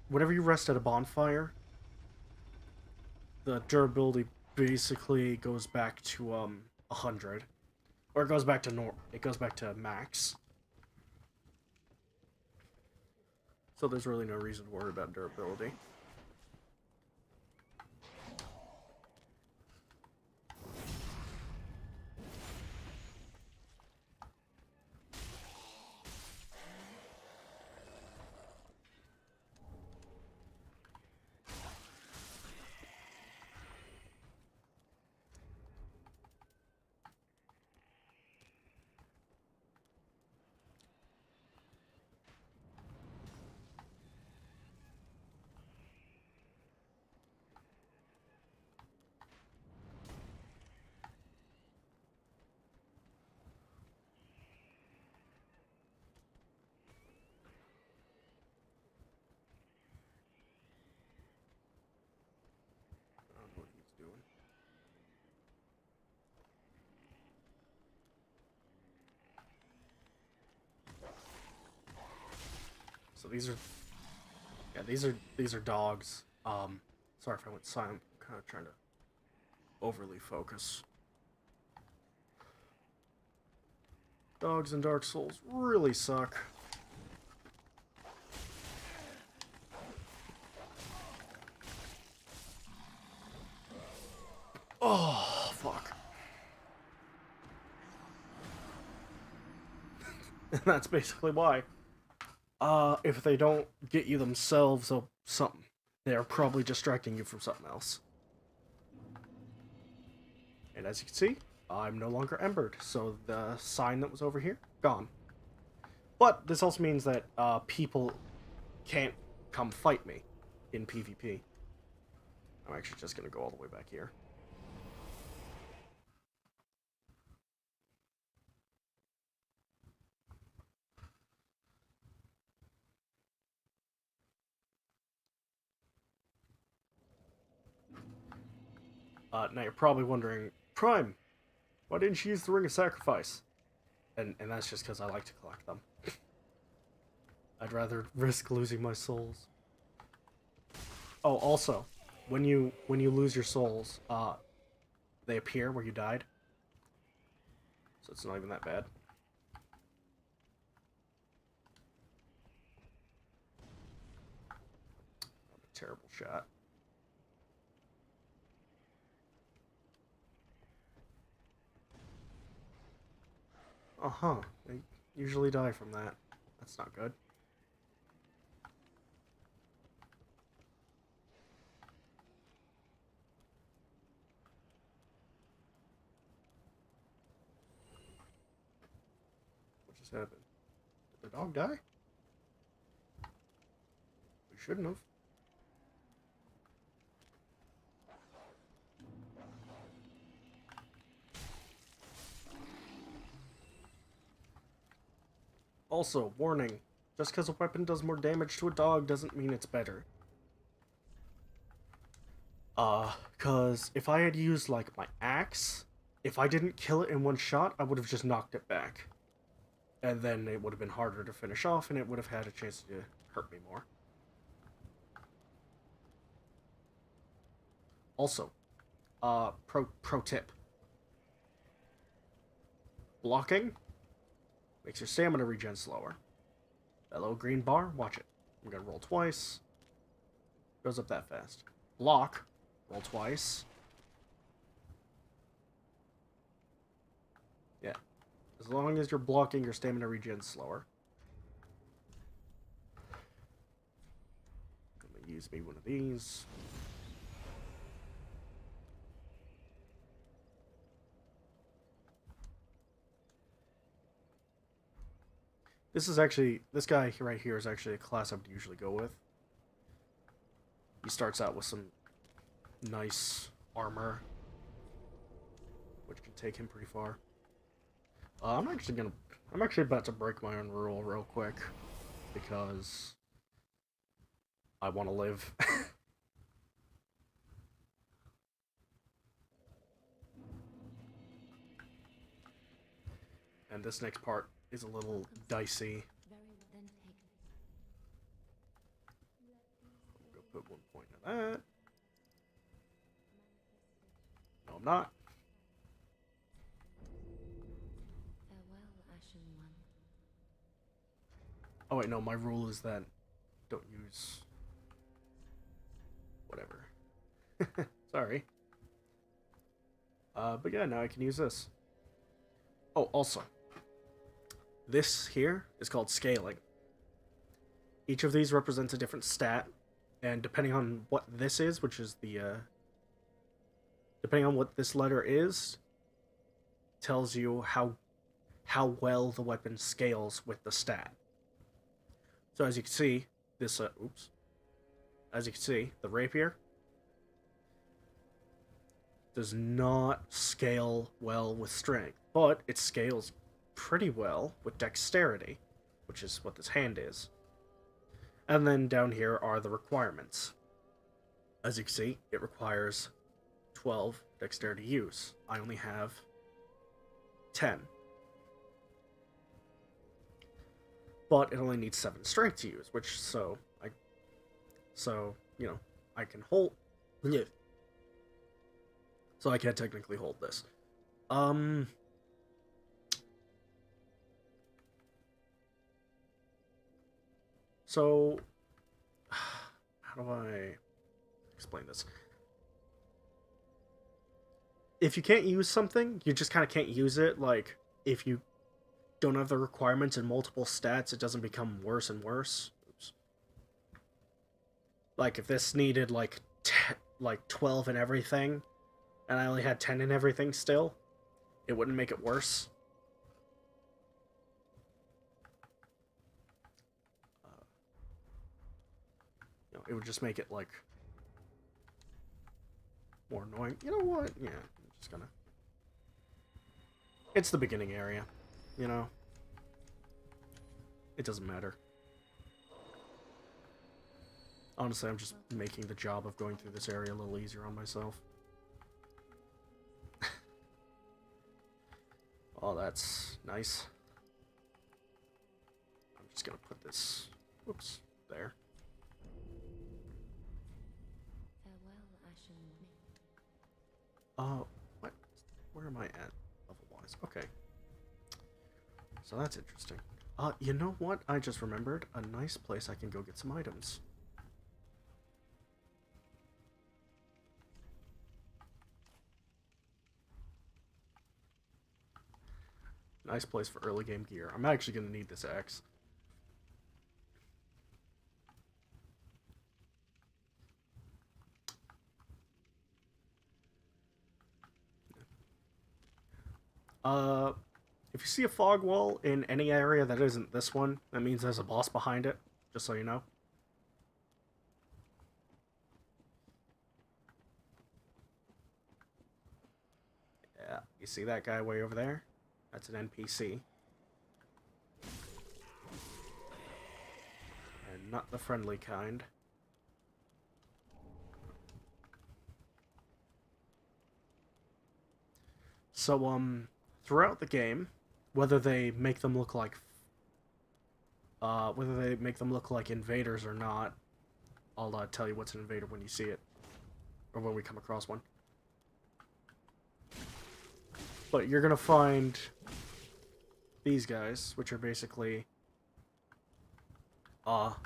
Whenever you rest at a bonfire, the durability basically goes back to, 100. Or it goes back to it goes back to max. So there's really no reason to worry about durability. So these are dogs. Sorry if I went silent. I'm kind of trying to overly focus. Dogs in Darksouls really suck. Oh, fuck. And that's basically why. If they don't get you themselves or something, they're probably distracting you from something else. And as you can see, I'm no longer embered, so the sign that was over here, gone. But this also means that people can't come fight me in PvP. I'm actually just going to go all the way back here. Now you're probably wondering, Prime, why didn't you use the Ring of Sacrifice? And that's just because I like to collect them. I'd rather risk losing my souls. Oh, also, when you lose your souls, they appear where you died. So it's not even that bad. A terrible shot. Uh-huh. They usually die from that. That's not good. What just happened? Did the dog die? We shouldn't have. Also, warning. Just because a weapon does more damage to a dog doesn't mean it's better. Cause if I had used, like, my axe, if I didn't kill it in one shot, I would have just knocked it back. And then it would have been harder to finish off, and it would have had a chance to hurt me more. Also, pro tip. Blocking makes your stamina regen slower. That little green bar, watch it. I'm gonna roll twice. Goes up that fast. Block, roll twice. Yeah. As long as you're blocking, your stamina regen slower. I'm gonna use me one of these. This guy right here is actually a class I would usually go with. He starts out with some nice armor, which can take him pretty far. I'm actually about to break my own rule real quick, because I want to live. And this next part is a little dicey. I'm gonna put 1 point in that. No, I'm not. Farewell, Ashen One. Oh wait, no, my rule is that don't use whatever. Sorry. But yeah, now I can use this. Oh, also, this here is called scaling. Each of these represents a different stat, and depending on what this is, which is the, depending on what this letter is, tells you how well the weapon scales with the stat. So as you can see, this, as you can see, the rapier does not scale well with strength, but it scales pretty well with dexterity, which is what this hand is. And then down here are the requirements. As you can see, it requires 12 dexterity use. I only have 10. But it only needs 7 strength to use, which, so, you know, I can hold, so I can't technically hold this. So, how do I explain this? If you can't use something, you just kind of can't use it. Like, if you don't have the requirements in multiple stats, it doesn't become worse and worse. Oops. Like, if this needed, like, 12 and everything, and I only had 10 and everything still, it wouldn't make it worse. You know, it would just make it, like, more annoying. You know what? Yeah, I'm just gonna... It's the beginning area, you know? It doesn't matter. Honestly, I'm just making the job of going through this area a little easier on myself. Oh, that's nice. I'm just gonna put this, whoops, there. Farewell, Ashen. Oh, what? is. Okay. So that's interesting. You know what? I just remembered a nice place I can go get some items. Nice place for early game gear. I'm actually going to need this axe. If you see a fog wall in any area that isn't this one, that means there's a boss behind it, just so you know. Yeah, you see that guy way over there? That's an NPC. And not the friendly kind. So, throughout the game, whether they make them look like invaders or not, I'll tell you what's an invader when you see it, or when we come across one. But you're gonna find these guys, which are basically oh.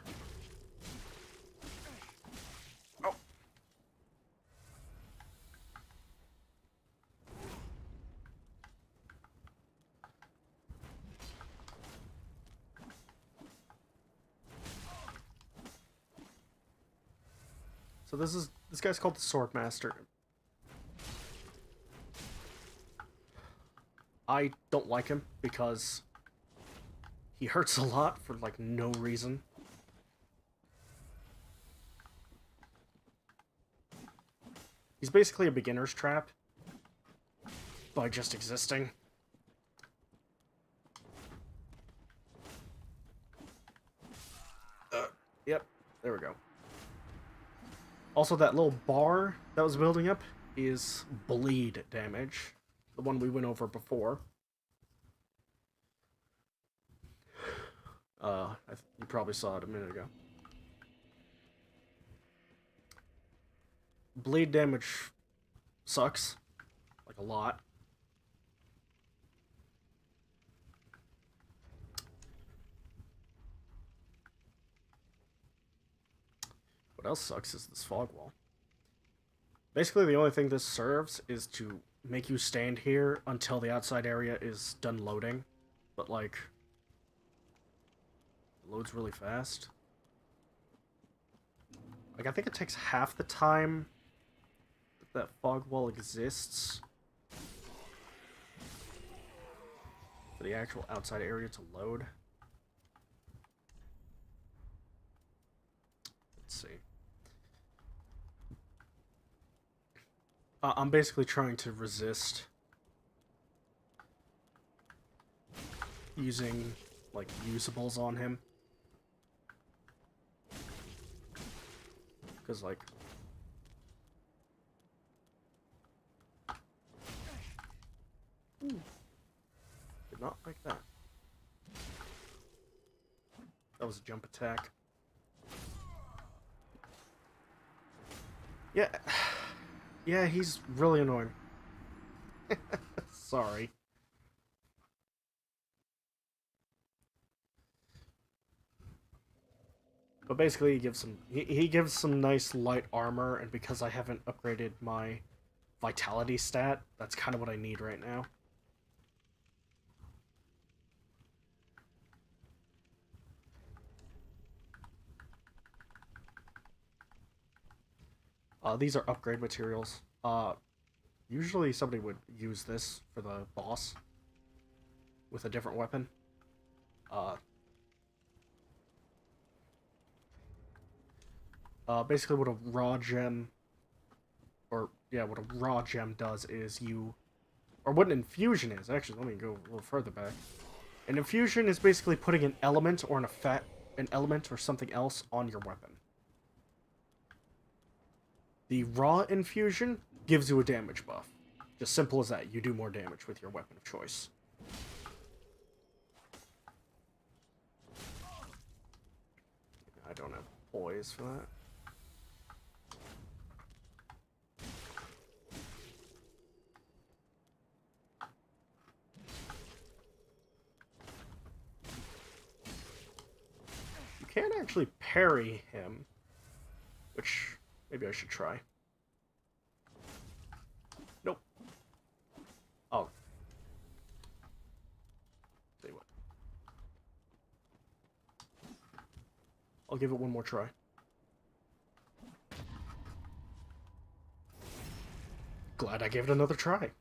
So this guy's called the Swordmaster. I don't like him because he hurts a lot for like no reason. He's basically a beginner's trap by just existing. Yep, there we go. Also, that little bar that was building up is bleed damage. The one we went over before. You probably saw it a minute ago. Bleed damage sucks. Like, a lot. What else sucks is this fog wall. Basically, the only thing this serves is to make you stand here until the outside area is done loading. But, like, it loads really fast. Like, I think it takes half the time that fog wall exists for the actual outside area to load. Let's see. I'm basically trying to resist using, like, usables on him. Because, like... Ooh. Did not like that. That was a jump attack. Yeah... Yeah, he's really annoying. Sorry. But basically, he gives some nice light armor, and because I haven't upgraded my vitality stat, that's kind of what I need right now. These are upgrade materials. Usually somebody would use this for the boss with a different weapon. Basically what a raw gem, what a raw gem does is or what an infusion is, actually, let me go a little further back. An infusion is basically putting an element or an element or something else on your weapon. The raw infusion gives you a damage buff. Just simple as that. You do more damage with your weapon of choice. I don't have poise for that. actually parry him, which maybe I should try. Nope. Oh. Tell you what. I'll give it one more try. Glad I gave it another try.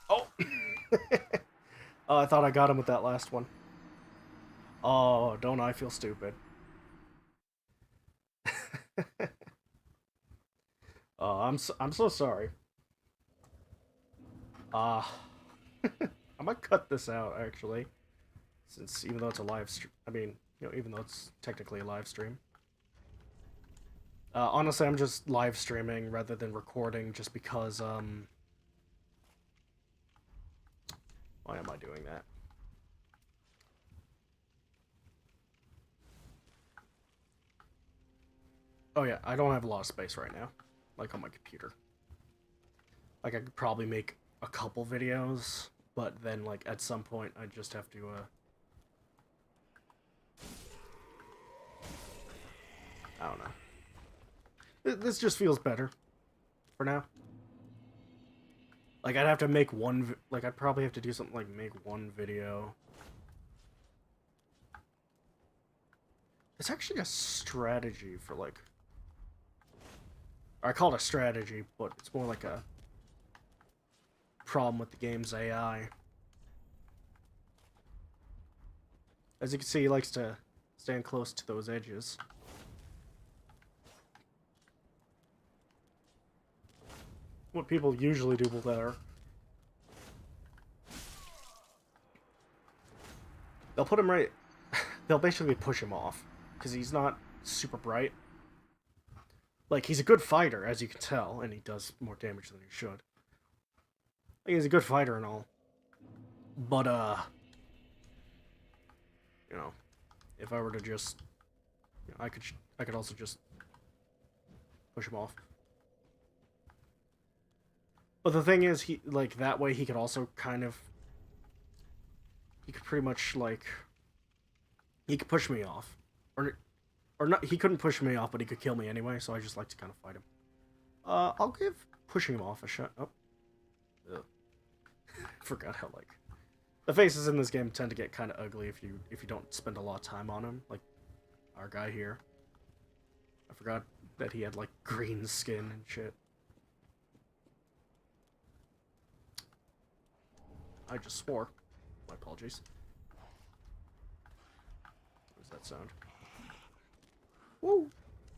Oh! Oh, I thought I got him with that last one. Oh, don't I feel stupid. Oh, I'm so sorry. I might cut this out, actually. Since, even though it's a live stream, I mean, you know, even though it's technically a live stream. Honestly, I'm just live streaming rather than recording just because, why am I doing that? Oh yeah, I don't have a lot of space right now, like on my computer. Like, I could probably make a couple videos, but then, like, at some point, I just have to, I don't know. This just feels better for now. Like, I'd have to make one, like, I'd probably have to do something like make one video. It's actually a strategy for, like, I call it a strategy, but it's more like a problem with the game's AI. As you can see, he likes to stand close to those edges. What people usually do better. They'll put him right... They'll basically push him off, because he's not super bright. Like, he's a good fighter, as you can tell, and he does more damage than he should. Like, he's a good fighter and all. But, you know, if I were to just... You know, I could also just push him off. But the thing is, he, like, that way he could also kind of... He could pretty much, like... He could push me off. Or not, he couldn't push me off, but he could kill me anyway, so I just like to kind of fight him. I'll give pushing him off a shot. Oh. Ugh. Forgot how, like... The faces in this game tend to get kind of ugly if you don't spend a lot of time on him. Like, our guy here. I forgot that he had, like, green skin and shit. I just swore. My apologies. What does that sound? Woo!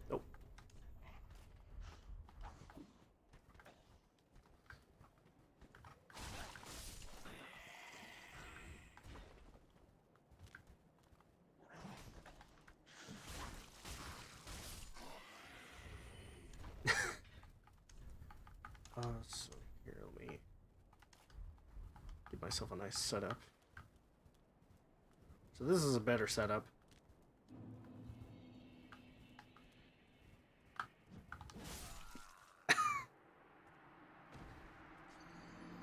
Nope. So here, let me give myself a nice setup. So this is a better setup.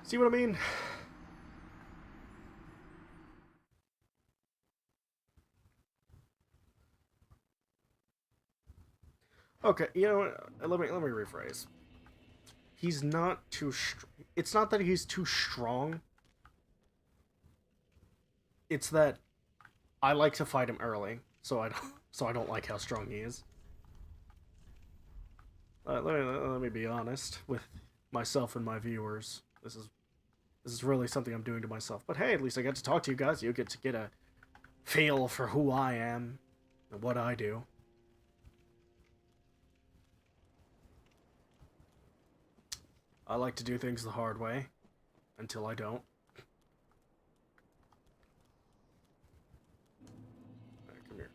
See what I mean? Okay, you know what? Let me rephrase. He's not too... It's not that he's too strong. It's that I like to fight him early, so I don't like how strong he is. Let me be honest with myself and my viewers. This is really something I'm doing to myself. But hey, at least I get to talk to you guys. You get to get a feel for who I am and what I do. I like to do things the hard way until I don't. Alright, come here.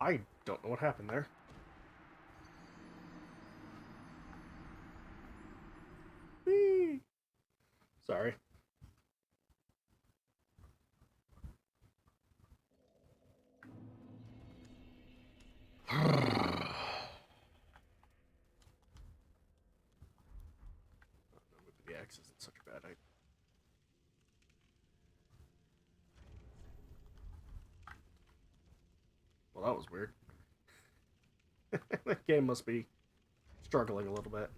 I don't know what happened there. Whee! Sorry. The axe isn't such a bad idea. Well, that was weird. That game must be struggling a little bit.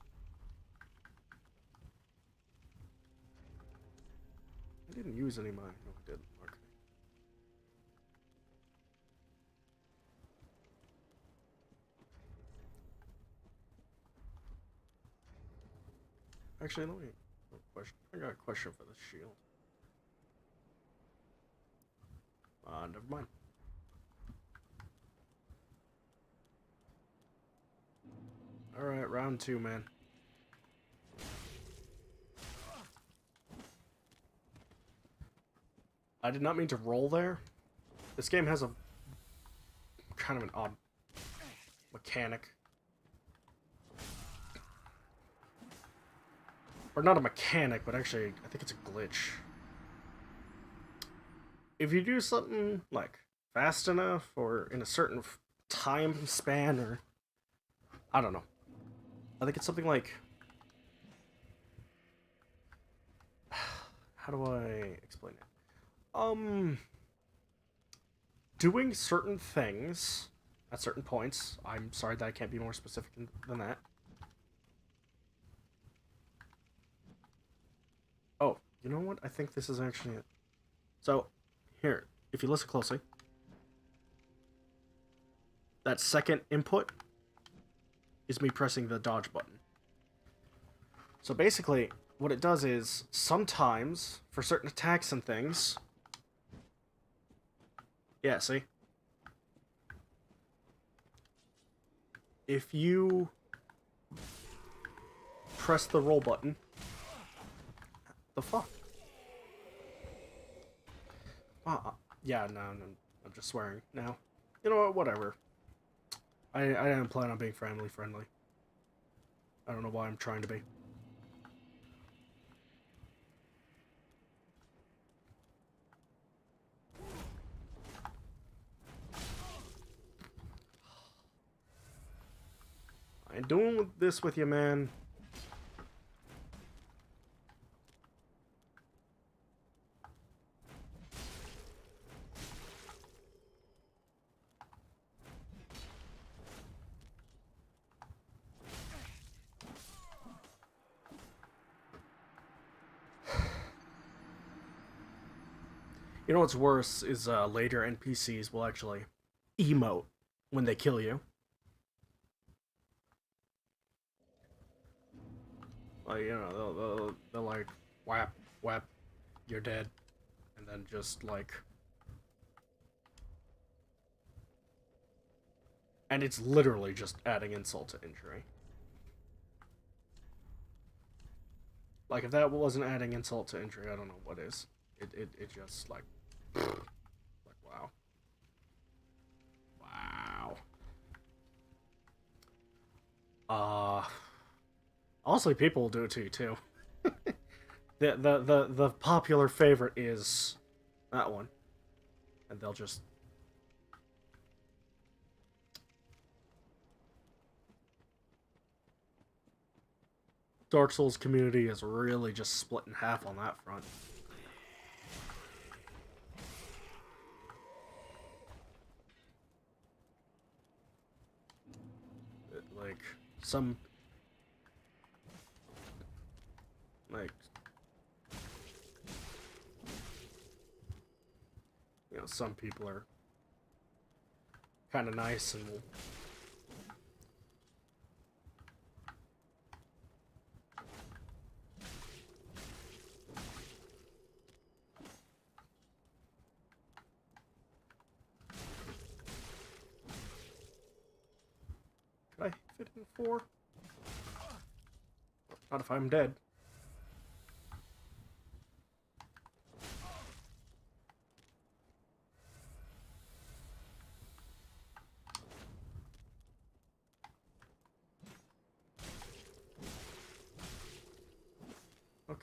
I didn't use any of mine. No, I didn't. Okay. Actually, let me. Question. I got a question for the shield. Never mind. Alright, round 2, man. I did not mean to roll there. This game has a kind of an odd mechanic. Or not a mechanic, but actually, I think it's a glitch. If you do something, like, fast enough, or in a certain time span, or... I don't know. I think it's something like... How do I explain it? Doing certain things at certain points. I'm sorry that I can't be more specific than that. Oh, you know what? I think this is actually it. So, here, if you listen closely, that second input is me pressing the dodge button. So basically, what it does is, sometimes, for certain attacks and things... Yeah, see? If you press the roll button... The fuck? Yeah, no, I'm just swearing now. You know what, whatever. I didn't plan on being family friendly. I don't know why I'm trying to be. I ain't doing this with you, man. You know what's worse is later NPCs will actually emote when they kill you. Like, you know, they'll like, whap, whap, you're dead. And then just like... And it's literally just adding insult to injury. Like, if that wasn't adding insult to injury, I don't know what is. It just, like... Like, wow. Wow. Also, people will do it to you, too. The popular favorite is that one. And they'll just... Dark Souls community is really just split in half on that front. Like, some... Like... You know, some people are kind of nice and will... Could I fit in 4? Not if I'm dead.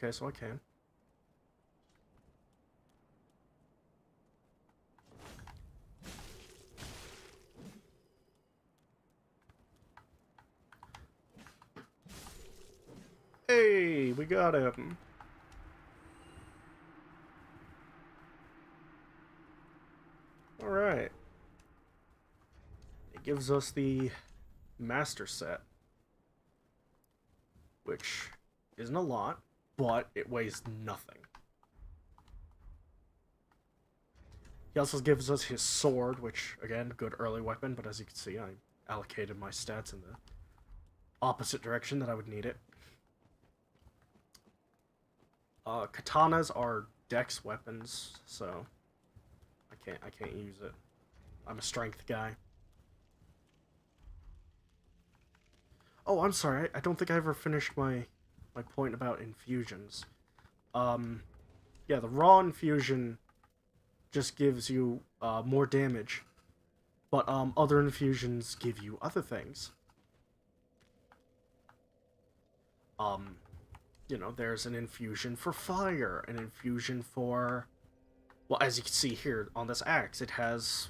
Okay, so I can. Hey, we got him. Alright. It gives us the master set, which isn't a lot, but it weighs nothing. He also gives us his sword, which, again, good early weapon, but as you can see, I allocated my stats in the opposite direction that I would need it. Katanas are dex weapons, so I can't use it. I'm a strength guy. Oh, I'm sorry. I don't think I ever finished my point about infusions. Yeah, the raw infusion just gives you more damage, but other infusions give you other things. You know, there's an infusion for fire, an infusion for... Well, as you can see here on this axe, it has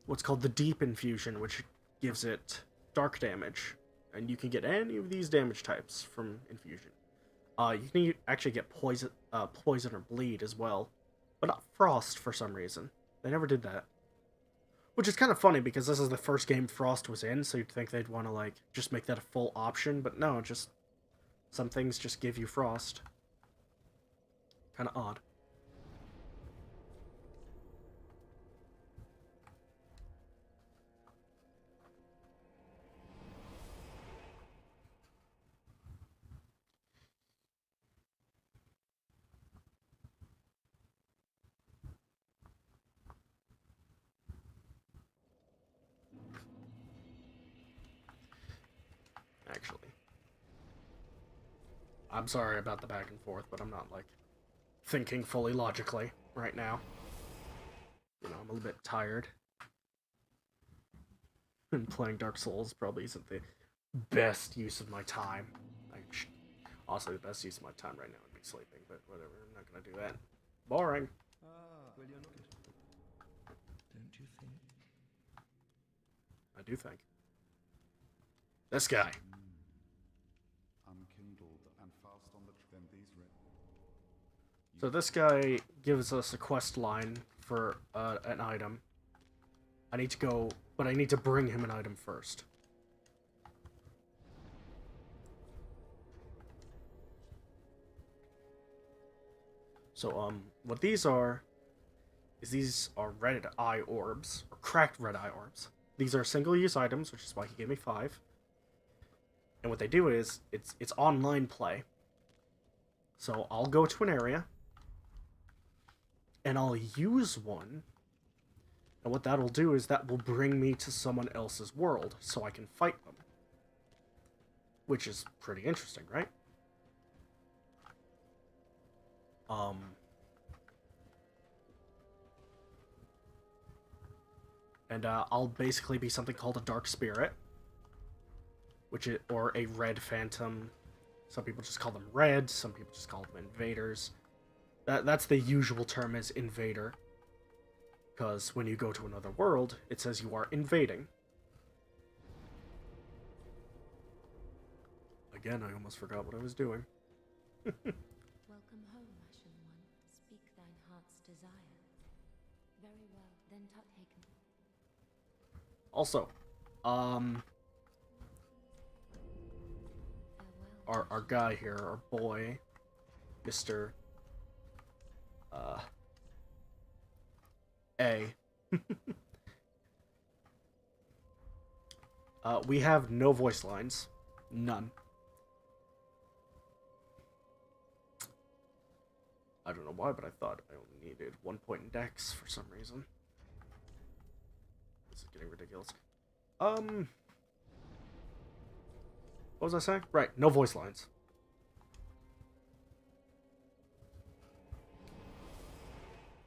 what's called the deep infusion, which gives it dark damage. And you can get any of these damage types from infusion. You can actually get poison or bleed as well, but not frost for some reason. They never did that. Which is kind of funny, because this is the first game Frost was in, so you'd think they'd want to, like, just make that a full option, but no, just... Some things just give you frost. Kind of odd. Actually. I'm sorry about the back and forth, but I'm not, like, thinking fully logically right now. You know, I'm a little bit tired. And playing Dark Souls probably isn't the best use of my time. Honestly, the best use of my time right now would be sleeping, but whatever, I'm not gonna do that. Boring. Well, you're not. Don't you think? I do think. This guy. Unkindled and fast on the then these So this guy gives us a quest line for an item. I need to go, but I need to bring him an item first. So, what these are, is these are red eye orbs, or cracked red eye orbs. These are single-use items, which is why he gave me 5. And what they do is, it's online play. So I'll go to an area, and I'll use one, and what that'll do is that will bring me to someone else's world, so I can fight them. Which is pretty interesting, right? And I'll basically be something called a dark spirit, or a red phantom. Some people just call them red, some people just call them invaders. That's the usual term, is invader. Because when you go to another world, it says you are invading. Again, I almost forgot what I was doing. Welcome home, Ashen One. Speak thine heart's desire. Very well, then taken. Also, our guy here, our boy, Mr. A. We have no voice lines. None. I don't know why, but I thought I only needed 1 point in dex for some reason. This is getting ridiculous. What was I saying? Right, no voice lines.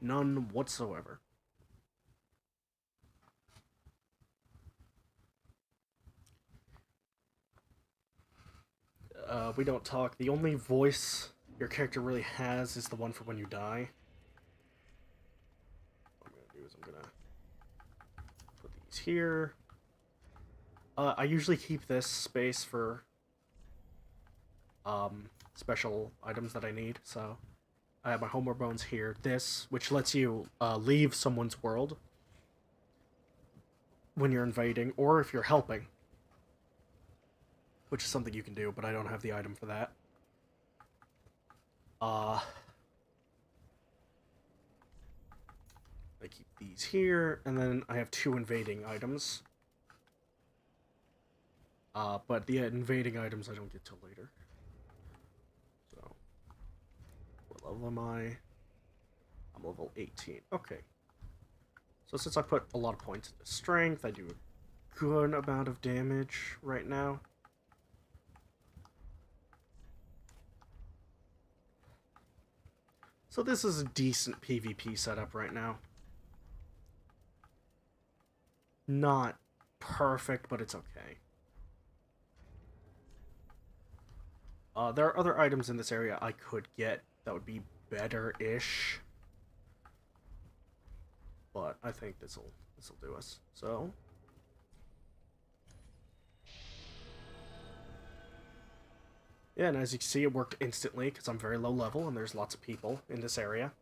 None whatsoever. we don't talk. The only voice your character really has is the one for when you die. What I'm gonna do is I'm gonna put these here. I usually keep this space for special items that I need, so I have my homeward bones here. This, which lets you leave someone's world when you're invading, or if you're helping, which is something you can do, but I don't have the item for that. I keep these here, and then I have 2 invading items. But the invading items I don't get till later. So, what level am I? I'm level 18. Okay. So since I put a lot of points into strength, I do a good amount of damage right now. So this is a decent PvP setup right now. Not perfect, but it's okay. There are other items in this area I could get that would be better-ish. But I think this'll do us. So yeah, and as you can see, it worked instantly because I'm very low level and there's lots of people in this area.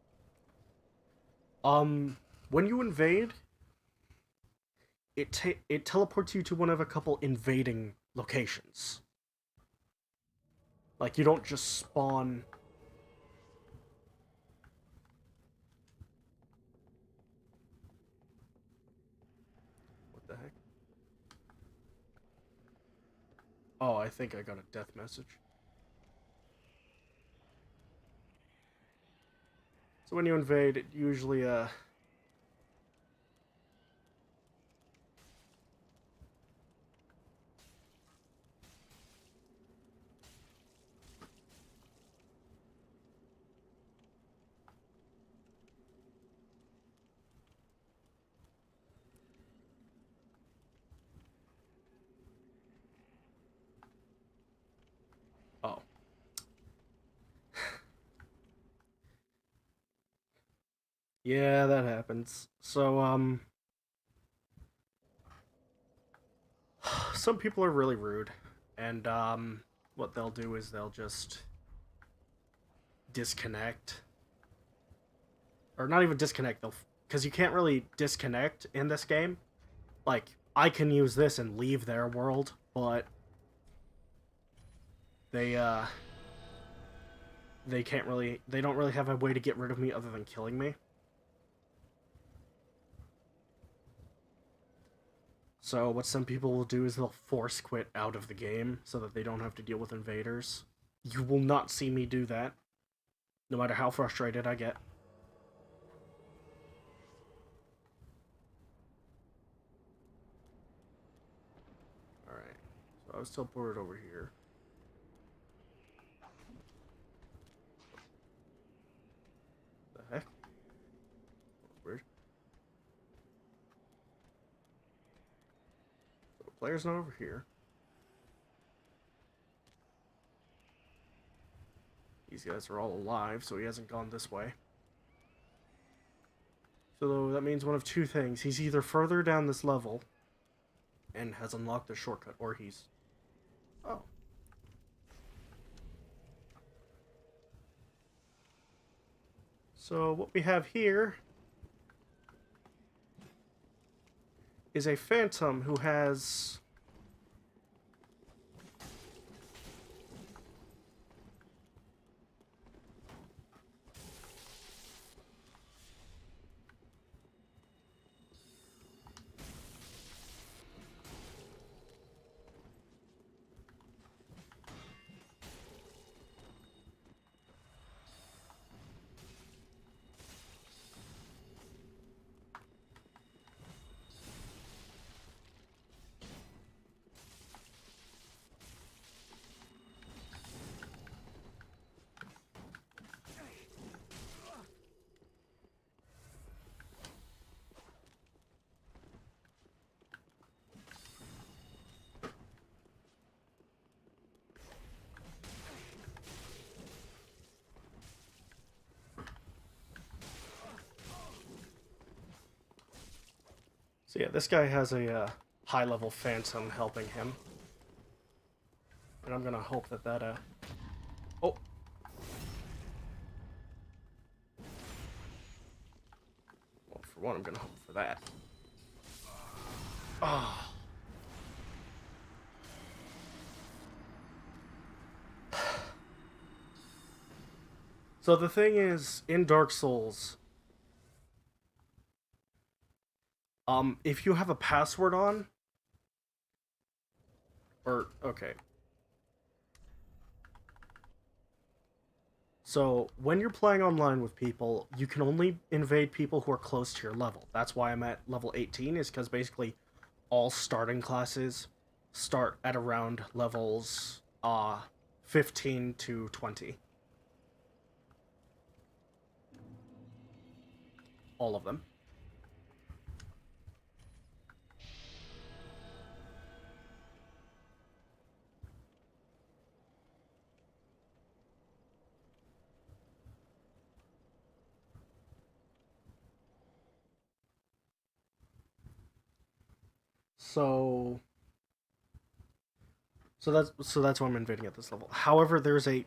When you invade, it teleports you to one of a couple invading locations. Like, you don't just spawn. What the heck? Oh, I think I got a death message. So when you invade, it usually, oh. Yeah, that happens. So, some people are really rude, and, what they'll do is they'll just disconnect. Or not even disconnect, they'll... Because you can't really disconnect in this game. Like, I can use this and leave their world, but they can't really... They don't really have a way to get rid of me other than killing me. So what some people will do is they'll force quit out of the game so that they don't have to deal with invaders. You will not see me do that, no matter how frustrated I get. Alright, so I was teleported over here. The heck? Weird. So the player's not over here. These guys are all alive, so he hasn't gone this way. So that means one of 2 things. He's either further down this level and has unlocked the shortcut, or he's... Oh. So what we have here is a phantom who has... So yeah, this guy has a high-level phantom helping him. And I'm gonna hope that Oh! Well, for one, I'm gonna hope for that. Ah. So the thing is, in Dark Souls, if you have a password on, okay. So, when you're playing online with people, you can only invade people who are close to your level. That's why I'm at level 18, is because basically all starting classes start at around levels 15 to 20. All of them. So that's why I'm invading at this level. However, there's a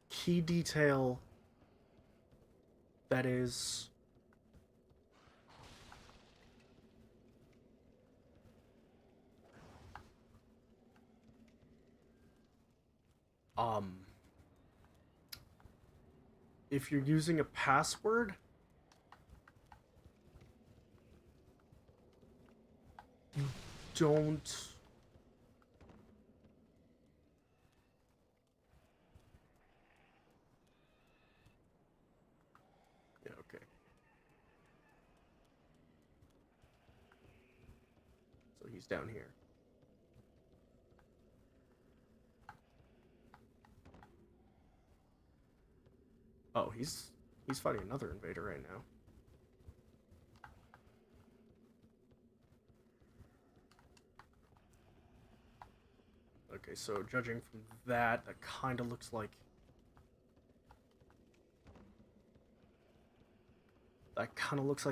key detail that is if you're using a password, you don't okay. So he's down here. Oh, he's fighting another invader right now. Okay, so judging from that kind of looks like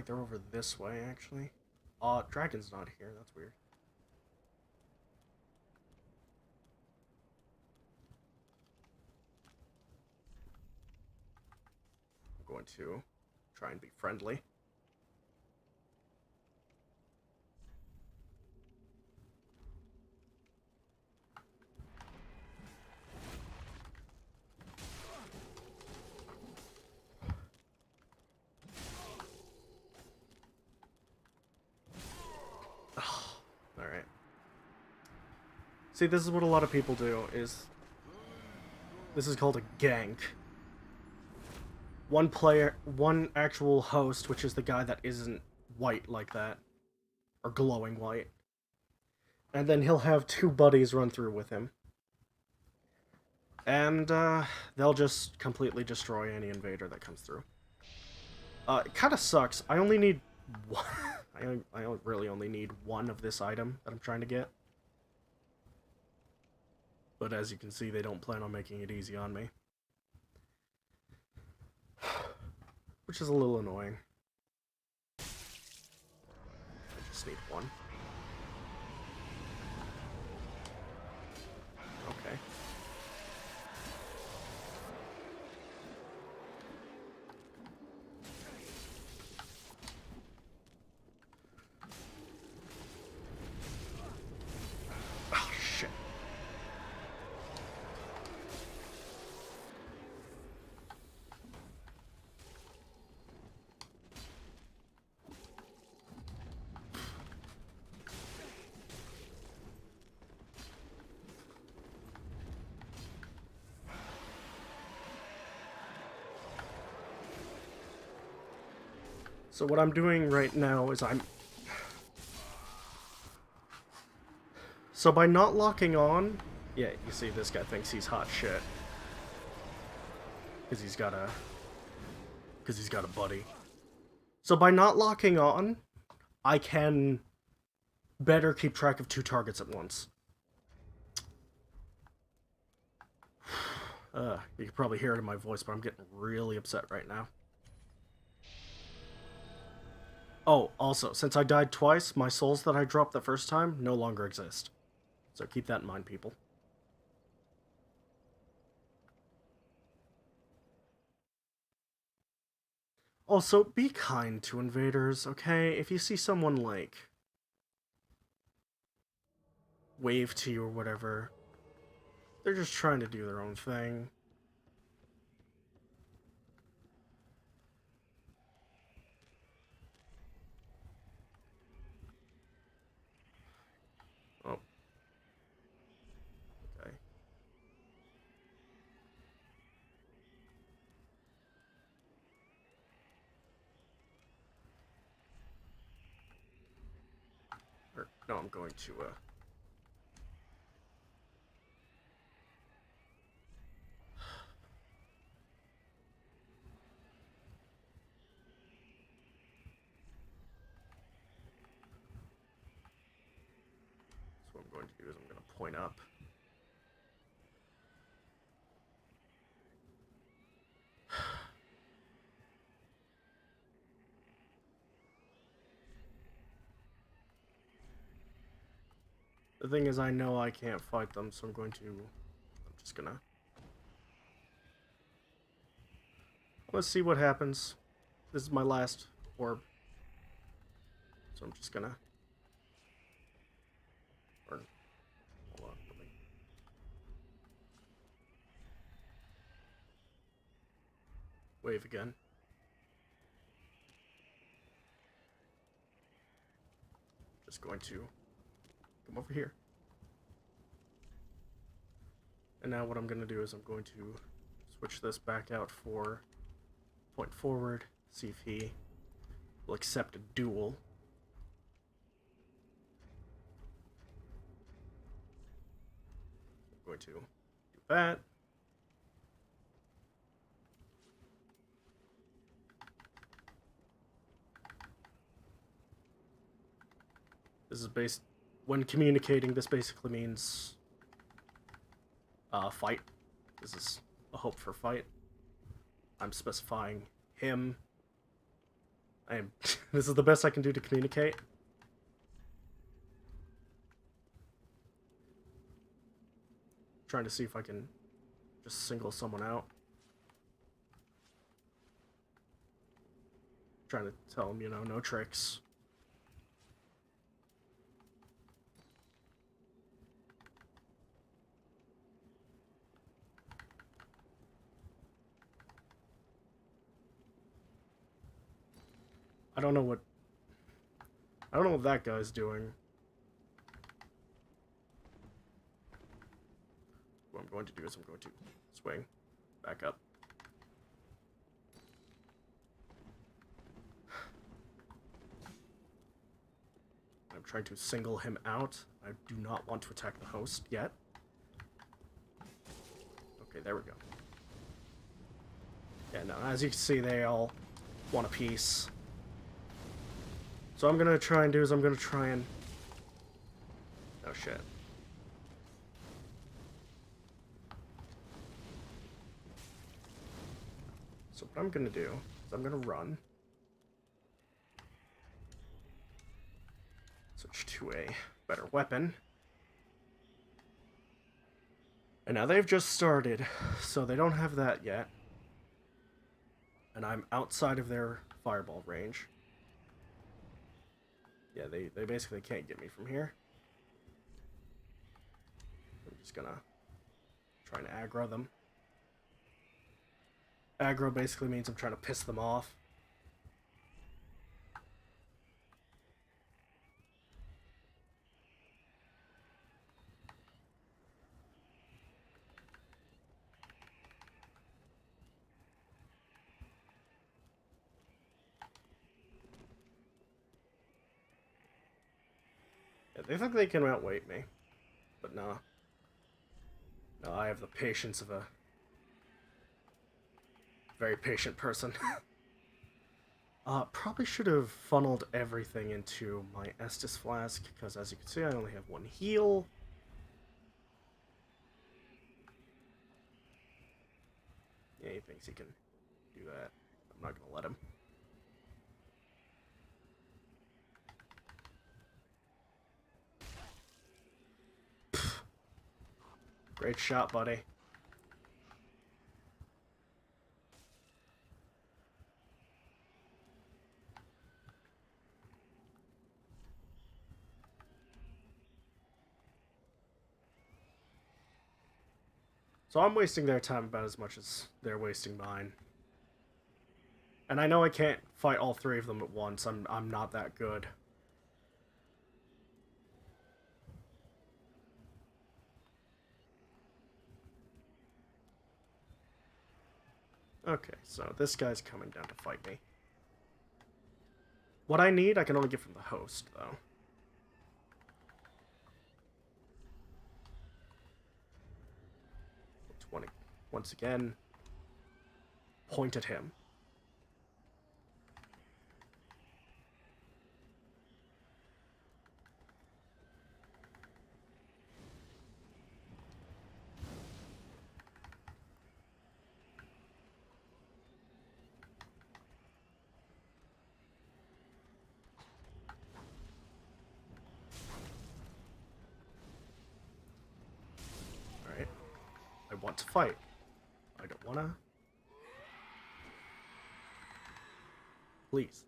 they're over this way, actually. Dragon's not here. That's weird. I'm going to try and be friendly. Alright. See, this is what a lot of people do, this is called a gank. One actual host, which is the guy that isn't white like that, or glowing white. And then he'll have two buddies run through with him. And, they'll just completely destroy any invader that comes through. It kinda sucks. I only need one. I really only need one of this item that I'm trying to get. But as you can see, they don't plan on making it easy on me. Which is a little annoying. I just need one. Okay. Oh, shit. So what I'm doing right now is So by not locking on... Yeah, you see this guy thinks he's hot shit. Because he's got a buddy. So by not locking on, I can better keep track of two targets at once. You can probably hear it in my voice, but I'm getting really upset right now. Oh, also, since I died twice, my souls that I dropped the first time no longer exist. So keep that in mind, people. Also, be kind to invaders, okay? If you see someone, like, wave to you or whatever, they're just trying to do their own thing. Oh. Okay. No, I'm going to, So what I'm going to do is I'm going to point up. The thing is, I know I can't fight them, so I'm just gonna... Let's see what happens. This is my last orb. So I'm just gonna... Hold on, let me... Wave again. Just going to come over here. And now what I'm going to do is I'm going to switch this back out for point forward, see if he will accept a duel. I'm going to do that. This is based... When communicating, this basically means... fight. This is a hope for fight. I'm specifying him. This is the best I can do to communicate. Trying to see if I can just single someone out. Trying to tell him, you know, no tricks. I don't know what that guy's doing. What I'm going to do is I'm going to swing back up. I'm trying to single him out. I do not want to attack the host yet. Okay, there we go. Yeah, no, as you can see, they all want a piece. So what I'm gonna try and do is I'm gonna try and... Oh shit. So what I'm gonna do is I'm gonna run. Switch to a better weapon. And now they've just started, so they don't have that yet. And I'm outside of their fireball range. Yeah, they basically can't get me from here. I'm just gonna try and aggro them. Aggro basically means I'm trying to piss them off. Yeah, they think they can outweight me. But no. No, I have the patience of a very patient person. Probably should have funneled everything into my Estus flask, because as you can see, I only have one heal. Yeah, he thinks he can do that. I'm not gonna let him. Great shot, buddy. So I'm wasting their time about as much as they're wasting mine. And I know I can't fight all three of them at once. I'm not that good. Okay, so this guy's coming down to fight me. What I need, I can only get from the host, though. Once again, point at him. Alright. I want to fight. I don't wanna. Please.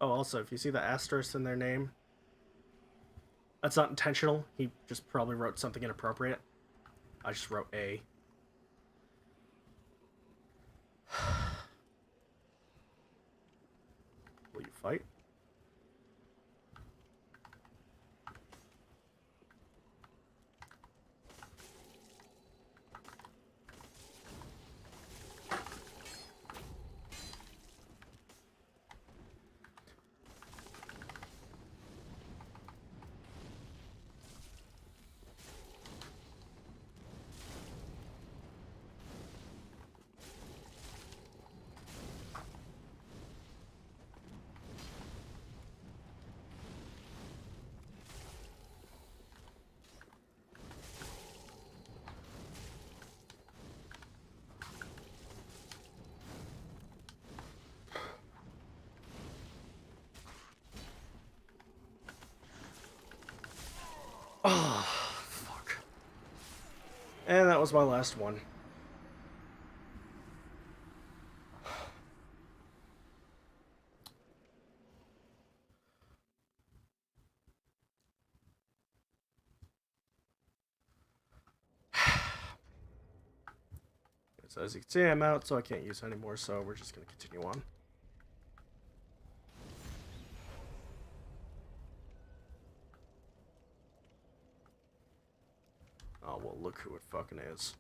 Oh, also, if you see the asterisk in their name, that's not intentional. He just probably wrote something inappropriate. I just wrote A. Will you fight? Oh, fuck. And that was my last one. So as you can see, I'm out, so I can't use it anymore, so we're just going to continue on. Oh, well, look who it fucking is.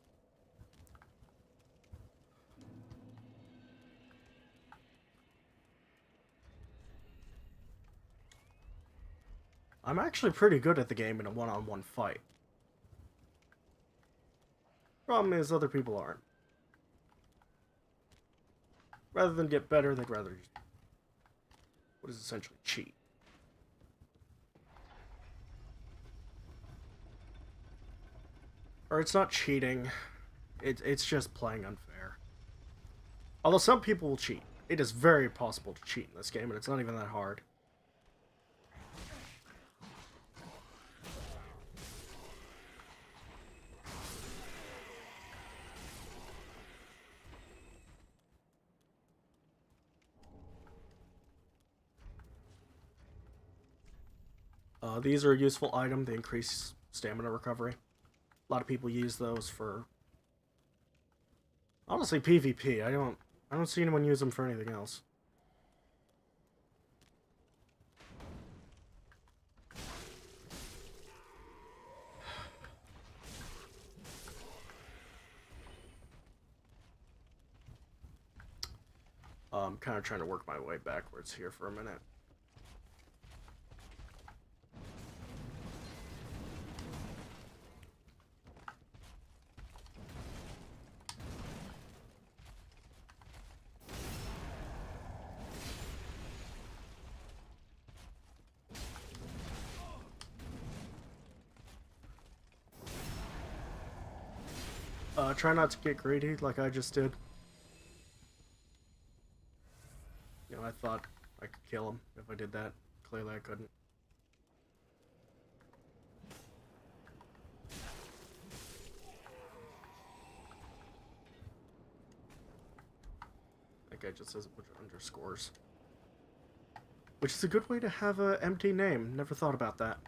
I'm actually pretty good at the game in a one-on-one fight. Problem is, other people aren't. Rather than get better, they'd rather just, what is essentially cheat. Or it's not cheating, it's just playing unfair. Although some people will cheat. It is very possible to cheat in this game, and it's not even that hard. These are a useful item. They increase stamina recovery. A lot of people use those for, honestly, PvP. I don't see anyone use them for anything else. I'm kind of trying to work my way backwards here for a minute. Try not to get greedy like I just did. thought I could kill him if I did that. Clearly I couldn't. That guy just has a bunch of underscores. Which is a good way to have an empty name. Never thought about that.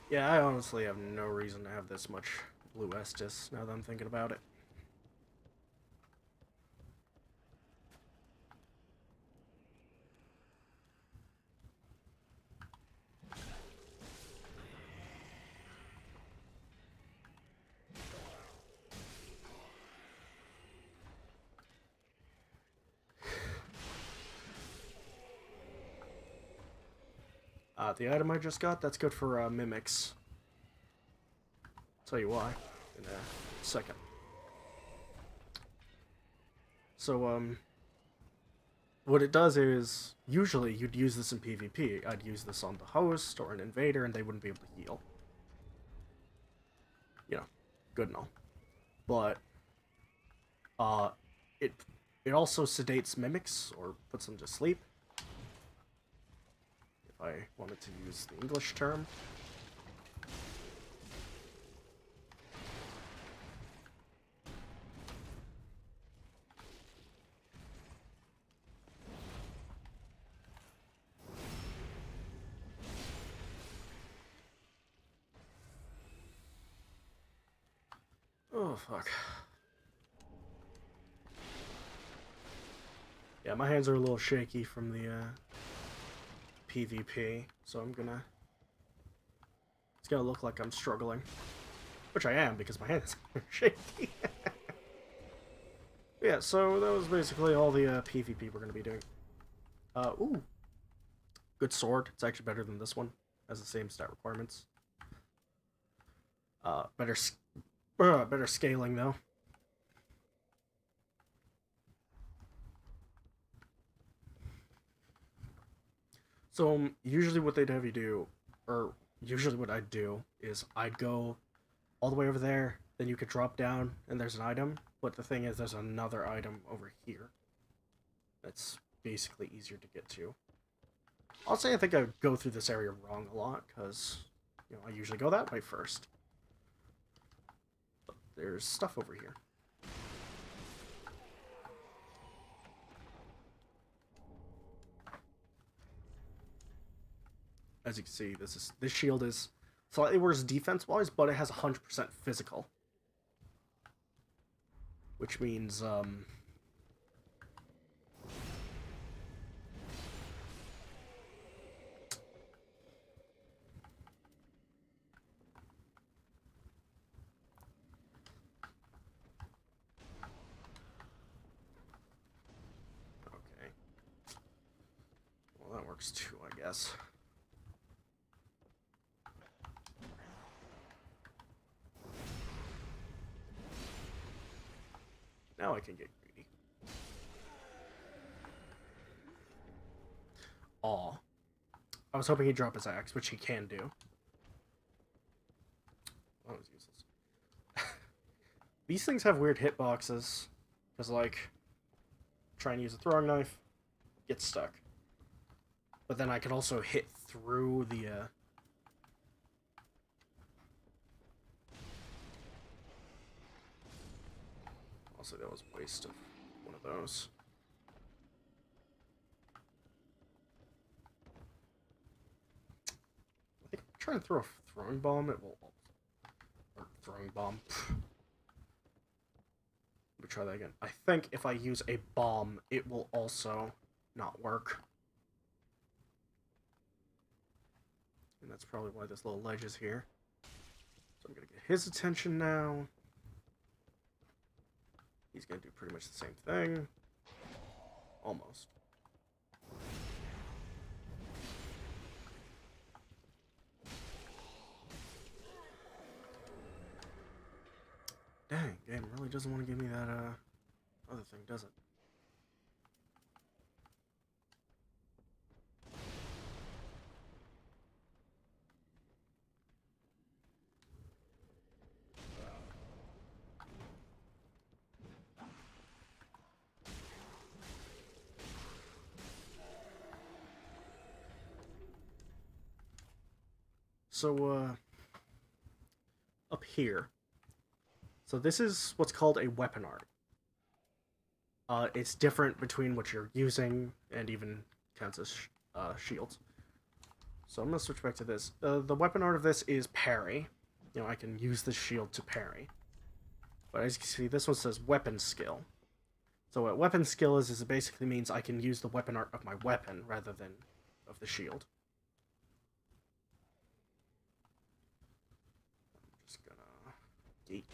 Yeah, I honestly have no reason to have this much blue Estus, now that I'm thinking about it. The item I just got, that's good for mimics. Tell you why in a second. So, what it does is, usually you'd use this in PvP. I'd use this on the host or an invader and they wouldn't be able to heal. You know, good and all. But, it also sedates mimics, or puts them to sleep. If I wanted to use the English term. Oh, fuck. Yeah, my hands are a little shaky from the, PvP, so it's gonna look like I'm struggling. Which I am, because my hands are shaky. Yeah, so that was basically all the, PvP we're gonna be doing. Ooh. Good sword. It's actually better than this one. Has the same stat requirements. Better scaling, though. So, usually what they'd have you do, or usually what I'd do, is I'd go all the way over there, then you could drop down, and there's an item, but the thing is, there's another item over here. That's basically easier to get to. I'll say I think I go through this area wrong a lot, because, you know, I usually go that way first. But there's stuff over here. As you can see, this shield is slightly worse defense-wise, but it has 100% physical. Which means, okay. Well, that works too, I guess. Now I can get greedy. Aw. I was hoping he'd drop his axe, which he can do. That was useless. These things have weird hitboxes. Because, like, try and use a throwing knife, get stuck. But then I can also hit through the, Also, that was a waste of one of those. I think if I try and throw a throwing bomb, it will... Or throwing bomb. Let me try that again. I think if I use a bomb, it will also not work. And that's probably why this little ledge is here. So I'm gonna get his attention now. He's gonna do pretty much the same thing. Almost. Dang, game really doesn't want to give me that, other thing, does it? So, up here. So this is what's called a weapon art. It's different between what you're using and even counts as shields. So I'm going to switch back to this. The weapon art of this is parry. You know, I can use the shield to parry. But as you can see, this one says weapon skill. So what weapon skill is it basically means I can use the weapon art of my weapon rather than of the shield. I'm just gonna yeet.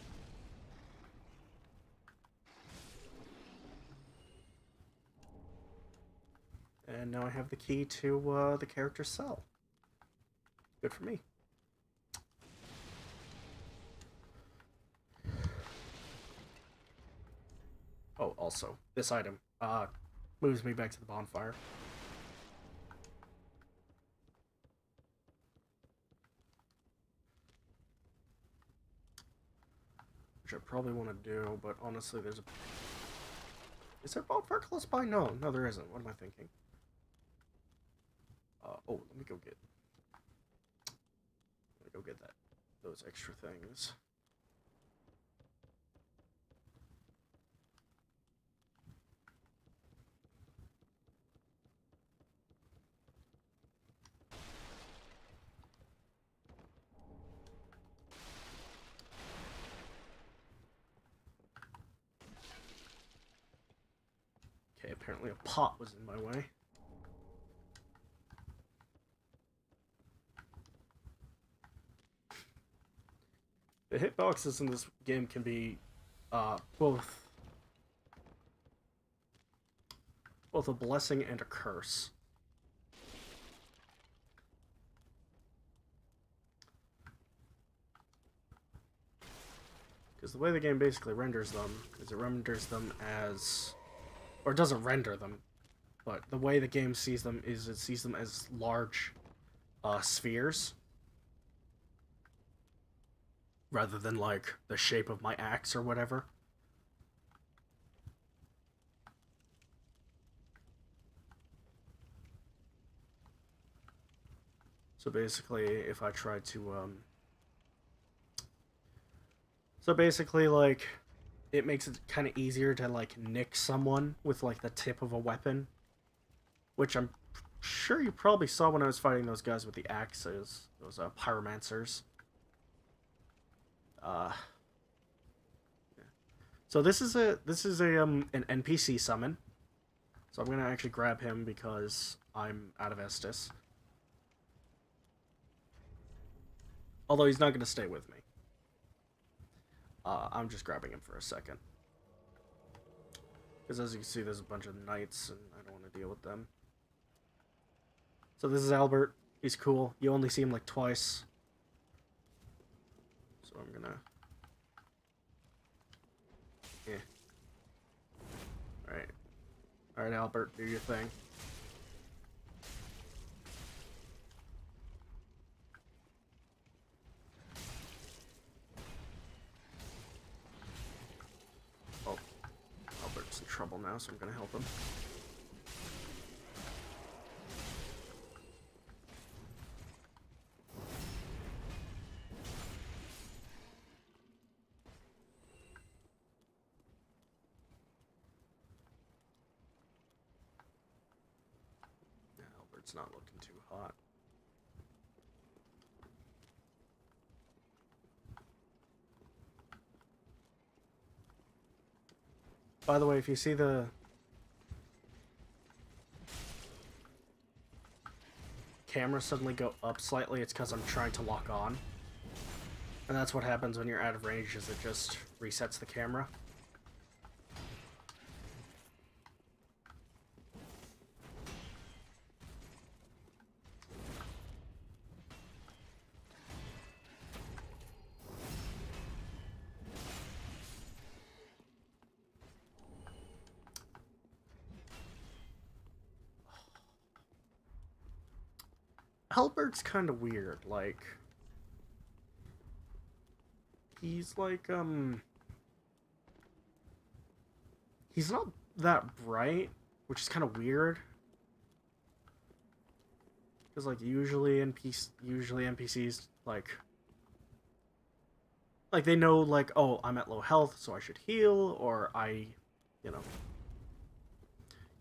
And now I have the key to the character's cell. Good for me. Oh, also, this item moves me back to the bonfire. Which I probably want to do, but honestly, there's a... Is there a bonfire close by? No, there isn't. What am I thinking? Oh, let me go get... those extra things. Okay, apparently a pot was in my way. The hitboxes in this game can be both a blessing and a curse. Because the way the game basically renders them is it renders them as... Or it doesn't render them, but the way the game sees them is it sees them as large spheres. Rather than, like, the shape of my axe or whatever. So basically, if I try to, So basically, like, it makes it kind of easier to, like, nick someone with, like, the tip of a weapon. Which I'm sure you probably saw when I was fighting those guys with the axes. Those, pyromancers. Yeah. So this is an NPC summon. So I'm gonna actually grab him because I'm out of Estus. Although he's not gonna stay with me. I'm just grabbing him for a second. Because as you can see, there's a bunch of knights, and I don't want to deal with them. So this is Albert. He's cool. You only see him like twice. So I'm gonna... Yeah. Alright. Alright, Albert, do your thing. Oh. Albert's in trouble now, so I'm gonna help him. It's not looking too hot. By the way, if you see the camera suddenly go up slightly, it's because I'm trying to lock on. And that's what happens when you're out of range, is it just resets the camera. Albert's kind of weird. Like, he's like, he's not that bright, which is kind of weird. Because, like, usually NPCs, like, they know, like, oh, I'm at low health, so I should heal, or you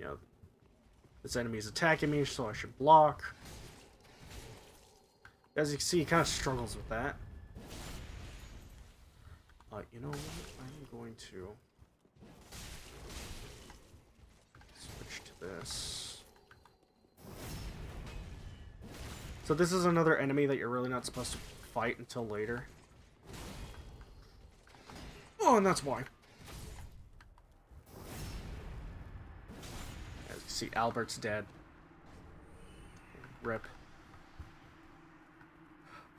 know, this enemy is attacking me, so I should block. As you can see, he kind of struggles with that. You know what? I'm going to switch to this. So this is another enemy that you're really not supposed to fight until later. Oh, and that's why. As you see, Albert's dead. Rip.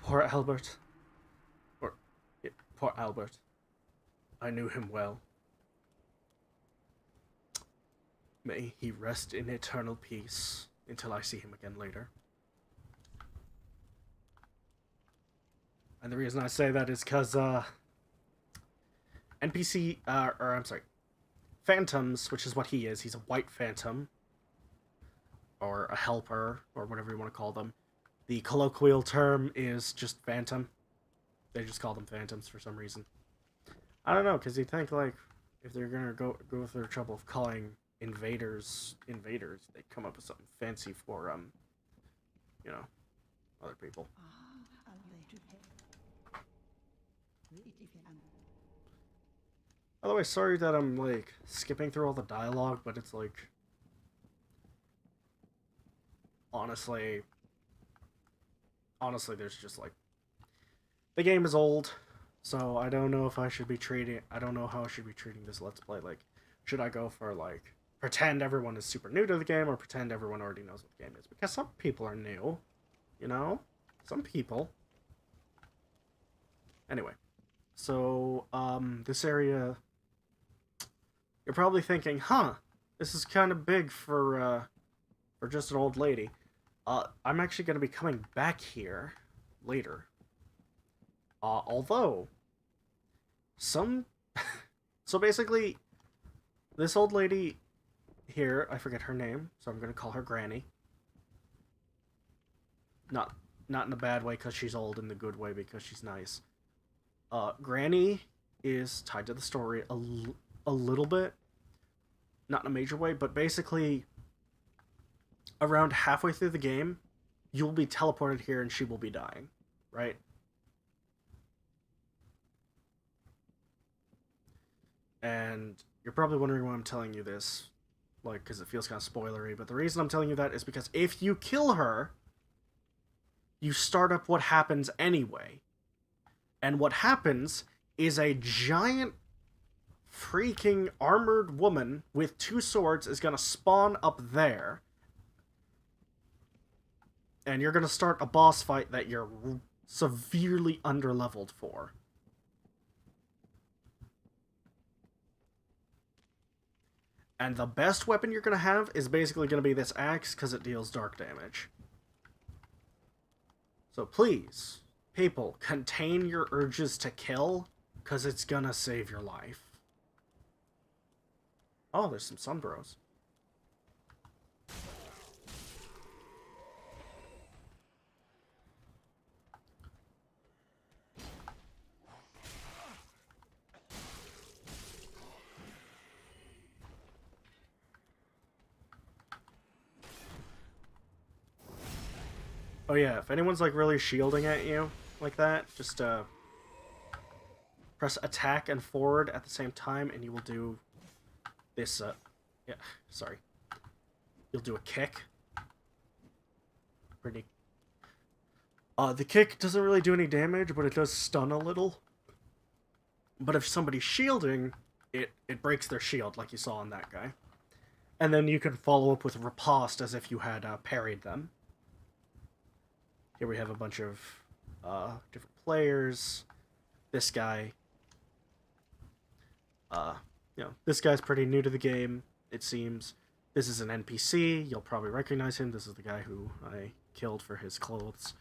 Poor Albert. Poor Albert. I knew him well. May he rest in eternal peace until I see him again later. And the reason I say that is because, Phantoms, which is what he is, he's a white phantom, or a helper, or whatever you want to call them. The colloquial term is just phantom. They just call them phantoms for some reason. I don't know, because you'd think, like, if they're gonna go through the trouble of calling invaders, they'd come up with something fancy for, you know, other people. By the way, sorry that I'm, like, skipping through all the dialogue, but it's, like, honestly, there's just, like, the game is old, so I don't know if I should be I don't know how I should be treating this Let's Play. Like, should I go for, like, pretend everyone is super new to the game, or pretend everyone already knows what the game is? Because some people are new, you know? Some people. Anyway, so, this area, you're probably thinking, huh, this is kind of big for just an old lady. I'm actually going to be coming back here later. Although, so basically, this old lady here, I forget her name, so I'm going to call her Granny. Not in a bad way because she's old, in the good way because she's nice. Granny is tied to the story a little bit. Not in a major way, but basically, around halfway through the game, you'll be teleported here and she will be dying, right? And you're probably wondering why I'm telling you this, like, because it feels kind of spoilery, but the reason I'm telling you that is because if you kill her, you start up what happens anyway. And what happens is a giant freaking armored woman with 2 swords is going to spawn up there. And you're going to start a boss fight that you're severely underleveled for. And the best weapon you're going to have is basically going to be this axe, because it deals dark damage. So please, people, contain your urges to kill, because it's going to save your life. Oh, there's some sunbros. Oh yeah, if anyone's like really shielding at you like that, just press attack and forward at the same time and you will do this, yeah, sorry. You'll do a kick. Pretty. The kick doesn't really do any damage, but it does stun a little. But if somebody's shielding, it breaks their shield, like you saw on that guy. And then you can follow up with riposte as if you had parried them. Here we have a bunch of different players. This guy, this guy's pretty new to the game, it seems. This is an NPC. You'll probably recognize him. This is the guy who I killed for his clothes.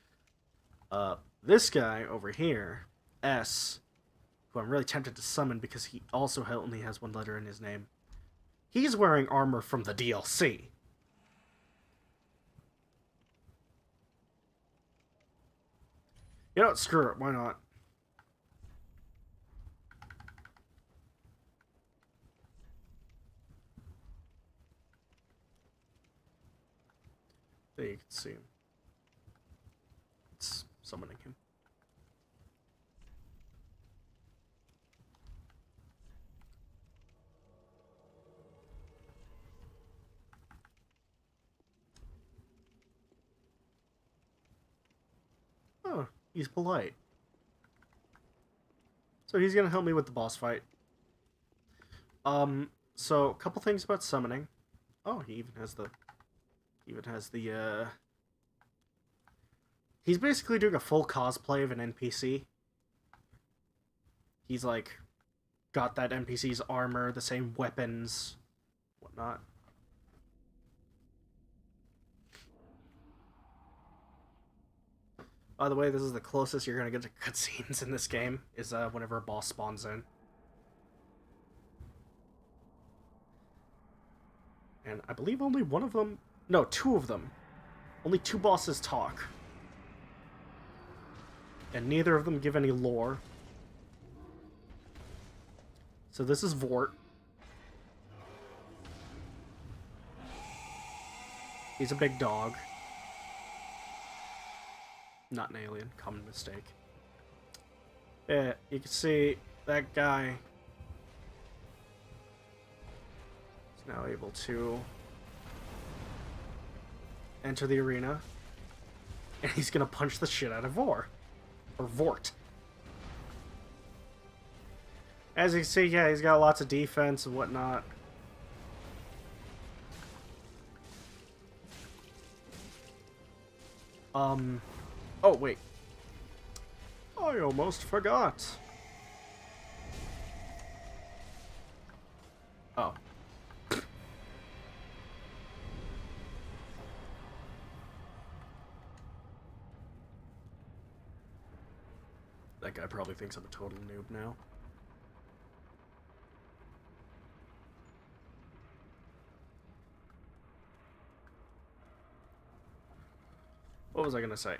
This guy over here, S, who I'm really tempted to summon because he also only has one letter in his name. He's wearing armor from the DLC. You know what? Screw it. Why not? There you can see him. It's summoning him. Oh, he's polite. So he's gonna help me with the boss fight. So a couple things about summoning. Oh, he even has the he's basically doing a full cosplay of an NPC. He's like got that NPC's armor, the same weapons, whatnot. By the way, this is the closest you're gonna get to cutscenes in this game, is whenever a boss spawns in. And I believe only one of them... No, two of them. Only two bosses talk. And neither of them give any lore. So this is Vort. He's a big dog. Not an alien. Common mistake. Yeah, you can see that guy is now able to enter the arena. And he's gonna punch the shit out of Vor. Or Vort. As you can see, yeah, he's got lots of defense and whatnot. Oh, wait. I almost forgot. Oh. That guy probably thinks I'm a total noob now. What was I gonna say?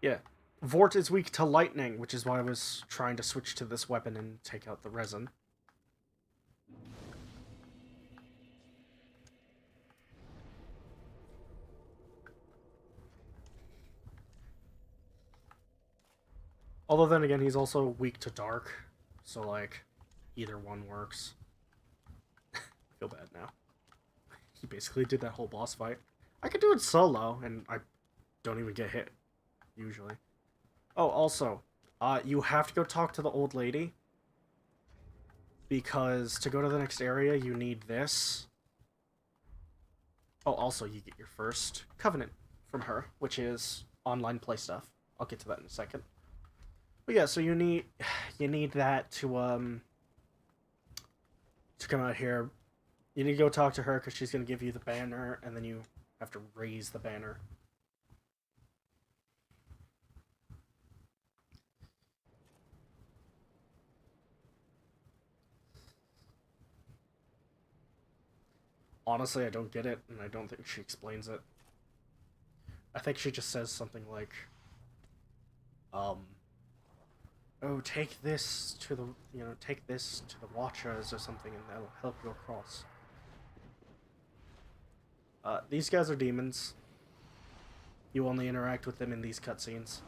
Yeah. Vort is weak to lightning, which is why I was trying to switch to this weapon and take out the resin. Although then again, he's also weak to dark, so like, either one works. I feel bad now. He basically did that whole boss fight. I could do it solo, and I don't even get hit, usually. Oh, also, you have to go talk to the old lady, because to go to the next area, you need this. Oh, also, you get your first covenant from her, which is online play stuff. I'll get to that in a second. But yeah, so you need that to come out here. You need to go talk to her, because she's going to give you the banner, and then you have to raise the banner. Honestly, I don't get it, and I don't think she explains it. I think she just says something like, oh, take this to the, take this to the Watchers or something, and that'll help you across. These guys are demons. You only interact with them in these cutscenes.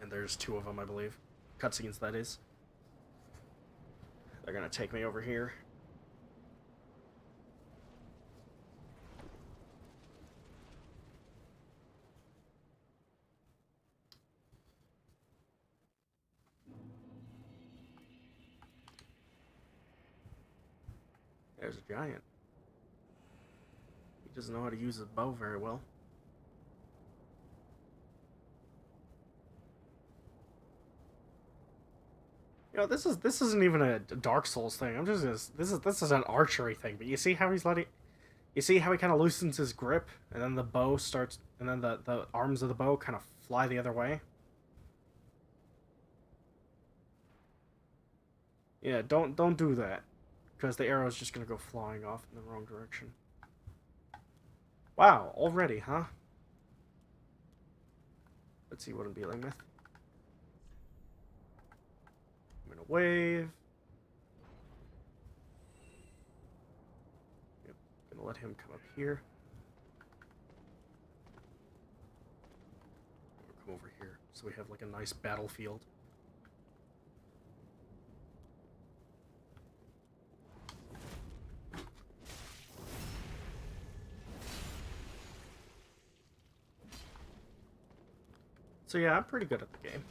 And there's two of them, I believe. Cutscenes, that is. They're gonna take me over here. There's a giant. He doesn't know how to use his bow very well. You know, this isn't even a Dark Souls thing. This is an archery thing. But you see how You see how he kind of loosens his grip, and then the bow starts, and then the arms of the bow kind of fly the other way? Yeah, don't do that, because the arrow's just gonna go flying off in the wrong direction. Wow, already, huh? Let's see what I'm dealing with. I'm gonna wave. Yep, gonna let him come up here. Come over here, so we have like a nice battlefield. So yeah, I'm pretty good at the game.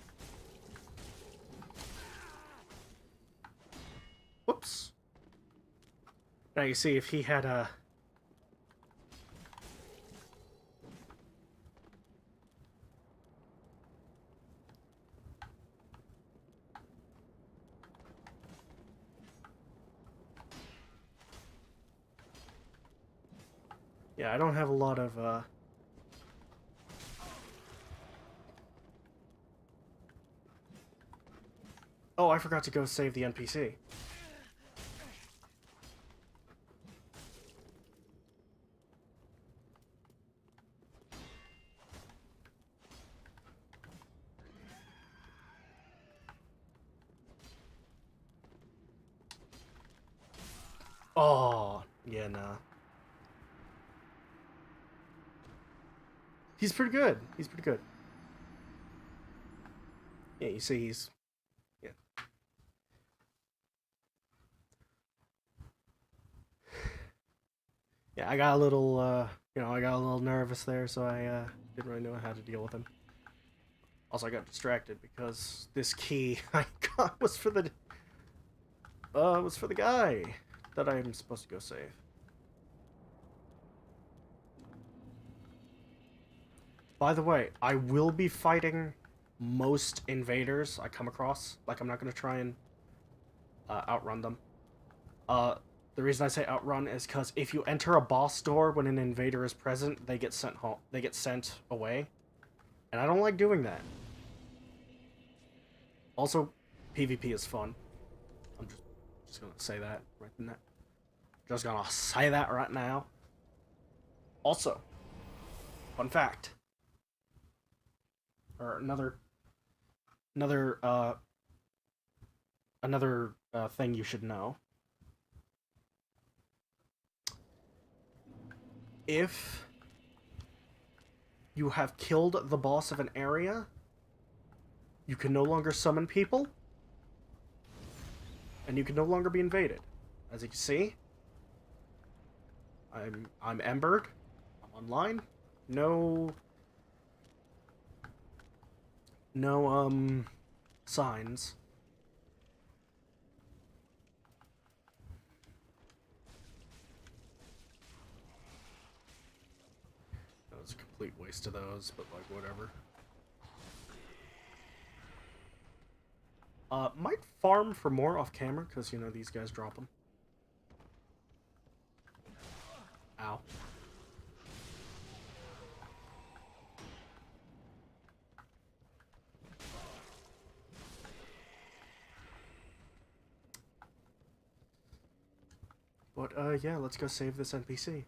Whoops. Now you see if he had a... Yeah, I don't have a lot of, Oh, I forgot to go save the NPC. Oh, yeah, nah. He's pretty good. He's pretty good. Yeah, you see he's... Yeah. Yeah, I got a little, you know, I got a little nervous there, so I, didn't really know how to deal with him. Also, I got distracted because this key I got was for the guy that I'm supposed to go save. By the way, I will be fighting most invaders I come across. Like, I'm not going to try and outrun them. The reason I say outrun is because if you enter a boss door when an invader is present, they get sent home. They get sent away. And I don't like doing that. Also, PvP is fun. I'm just gonna say that right now. Just gonna say that right now. Also, fun fact. Or another thing you should know. If you have killed the boss of an area, you can no longer summon people, and you can no longer be invaded. As you can see, I'm embered. I'm online. No signs. That was a complete waste of those, but like whatever. Might farm for more off camera, because, you know, these guys drop them. Ow. But, yeah, let's go save this NPC.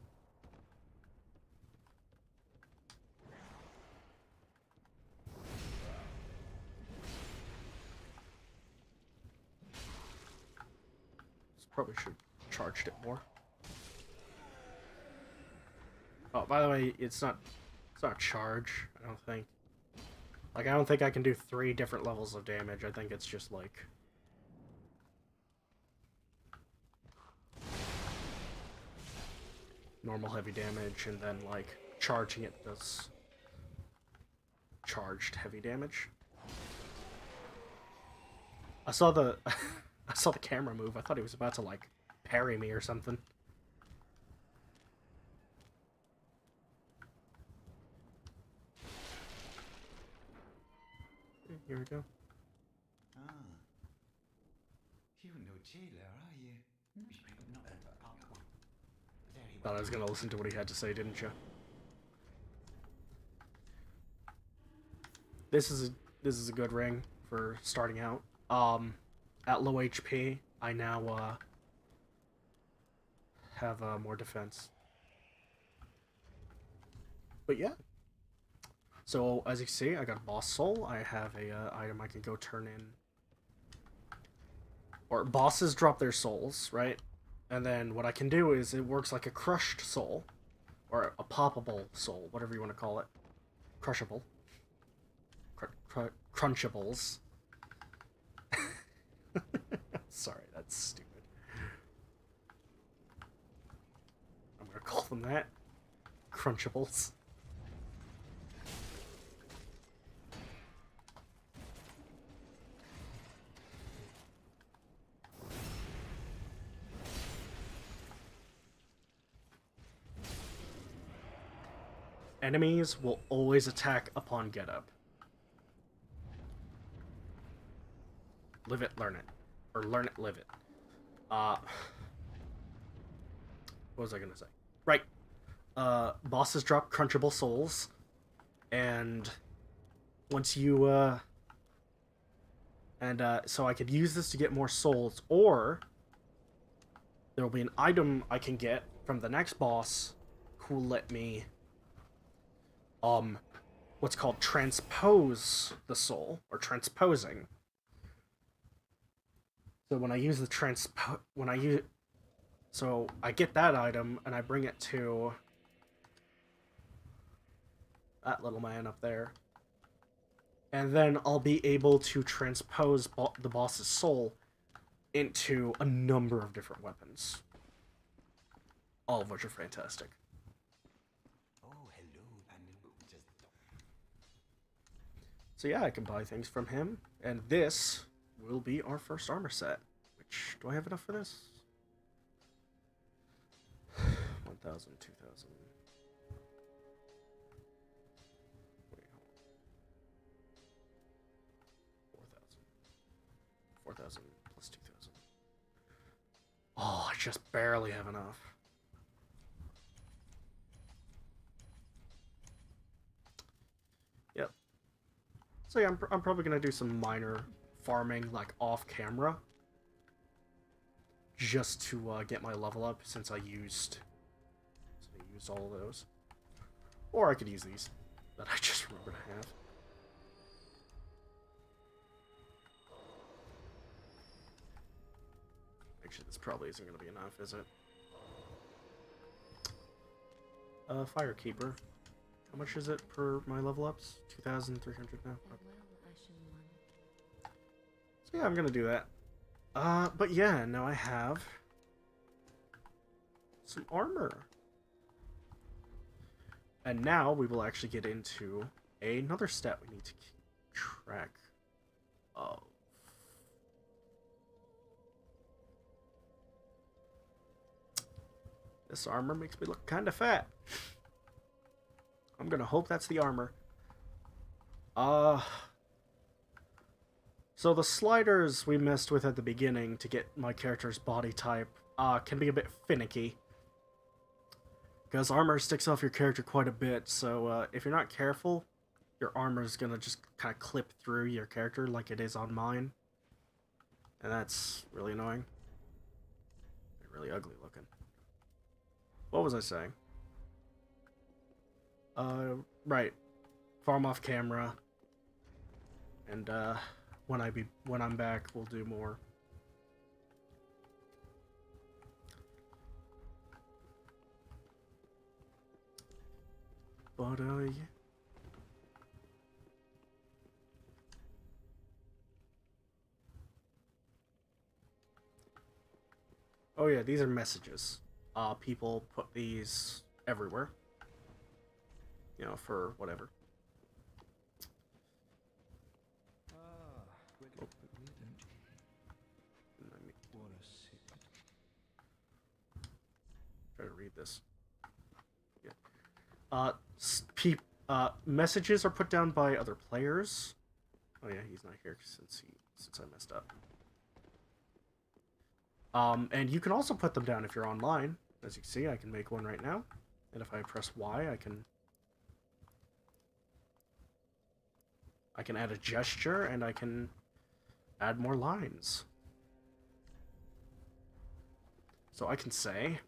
Probably should have charged it more. Oh, by the way, it's not charge, I don't think. Like, I don't think I can do 3 different levels of damage. I think it's just, like... normal heavy damage, and then, like, charging it does... charged heavy damage. I saw the... I saw the camera move. I thought he was about to, like, parry me or something. Here we go. Ah. You're no jailer, are you? Thought I was gonna listen to what he had to say, didn't you? This is a good ring for starting out. At low HP, I now have more defense. But yeah. So as you can see, I got a boss soul. I have a item I can go turn in. Or bosses drop their souls, right? And then what I can do is it works like a crushed soul, or a poppable soul, whatever you want to call it. Crushable. Crunchables. Sorry, that's stupid. I'm gonna call them that. Crunchables. Enemies will always attack upon get up. Live it, learn it. Or learn it, live it. What was I gonna say? Right. Bosses drop crunchable souls. And once you, so I could use this to get more souls, or there will be an item I can get from the next boss who will let me, what's called transpose the soul, or transposing. So when I use the so I get that item and I bring it to that little man up there, and then I'll be able to transpose the boss's soul into a number of different weapons, all of which are fantastic. So yeah, I can buy things from him, and this will be our first armor set. Which, do I have enough for this? 1,000, 2,000. Wait, hold on. 4,000. 4,000 plus 2,000. Oh, I just barely have enough. Yep. So yeah, I'm probably gonna do some minor farming, like, off camera, just to get my level up, since I used all of those. Or I could use these that I just remembered I have. Actually, this probably isn't going to be enough, is it? Firekeeper. How much is it per my level ups? 2,300 now. So yeah, I'm gonna do that. But yeah, now I have some armor. And now we will actually get into another stat we need to keep track of. This armor makes me look kind of fat. I'm gonna hope that's the armor. So the sliders we messed with at the beginning to get my character's body type can be a bit finicky. Because armor sticks off your character quite a bit, so if you're not careful, your armor is gonna just kind of clip through your character like it is on mine. And that's really annoying. Really ugly looking. What was I saying? Right. Farm off camera. And, when I'm back, we'll do more. But, yeah. Oh yeah, these are messages. People put these everywhere. You know, for whatever. Try to read this. Yeah. Messages are put down by other players. Oh yeah, he's not here since I messed up. And you can also put them down if you're online. As you can see, I can make one right now. And if I press Y, I can add a gesture, and I can add more lines. So I can say,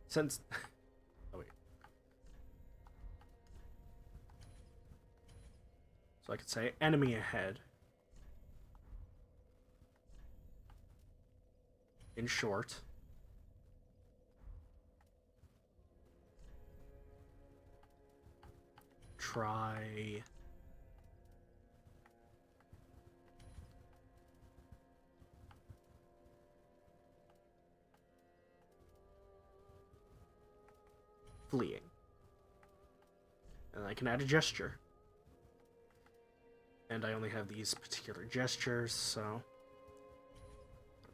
since, oh wait. So I could say enemy ahead. In short. Try fleeing. And I can add a gesture. And I only have these particular gestures, so I'll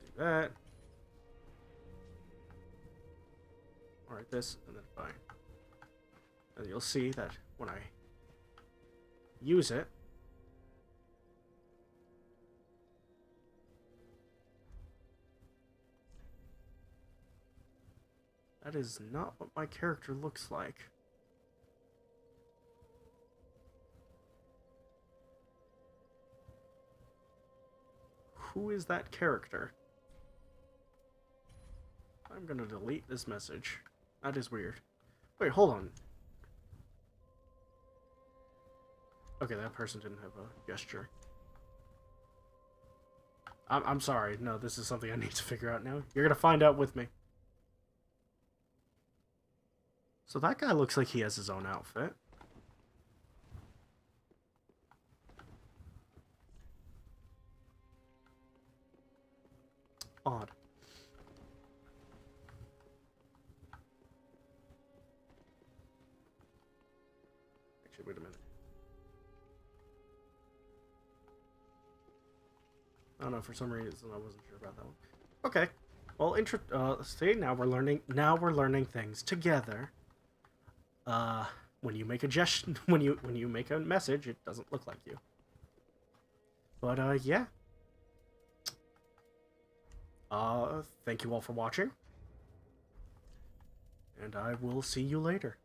do that. Alright, this, and then fine. And you'll see that when I use it, that is not what my character looks like. Who is that character? I'm gonna delete this message. That is weird. Wait, hold on. Okay, that person didn't have a gesture. I'm sorry. No, this is something I need to figure out now. You're gonna find out with me. So that guy looks like he has his own outfit. Odd. Actually, wait a minute. I don't know, for some reason I wasn't sure about that one. Okay. Well, see, now we're learning things together. When you make a gesture, when you make a message, it doesn't look like you. But yeah. Thank you all for watching. And I will see you later.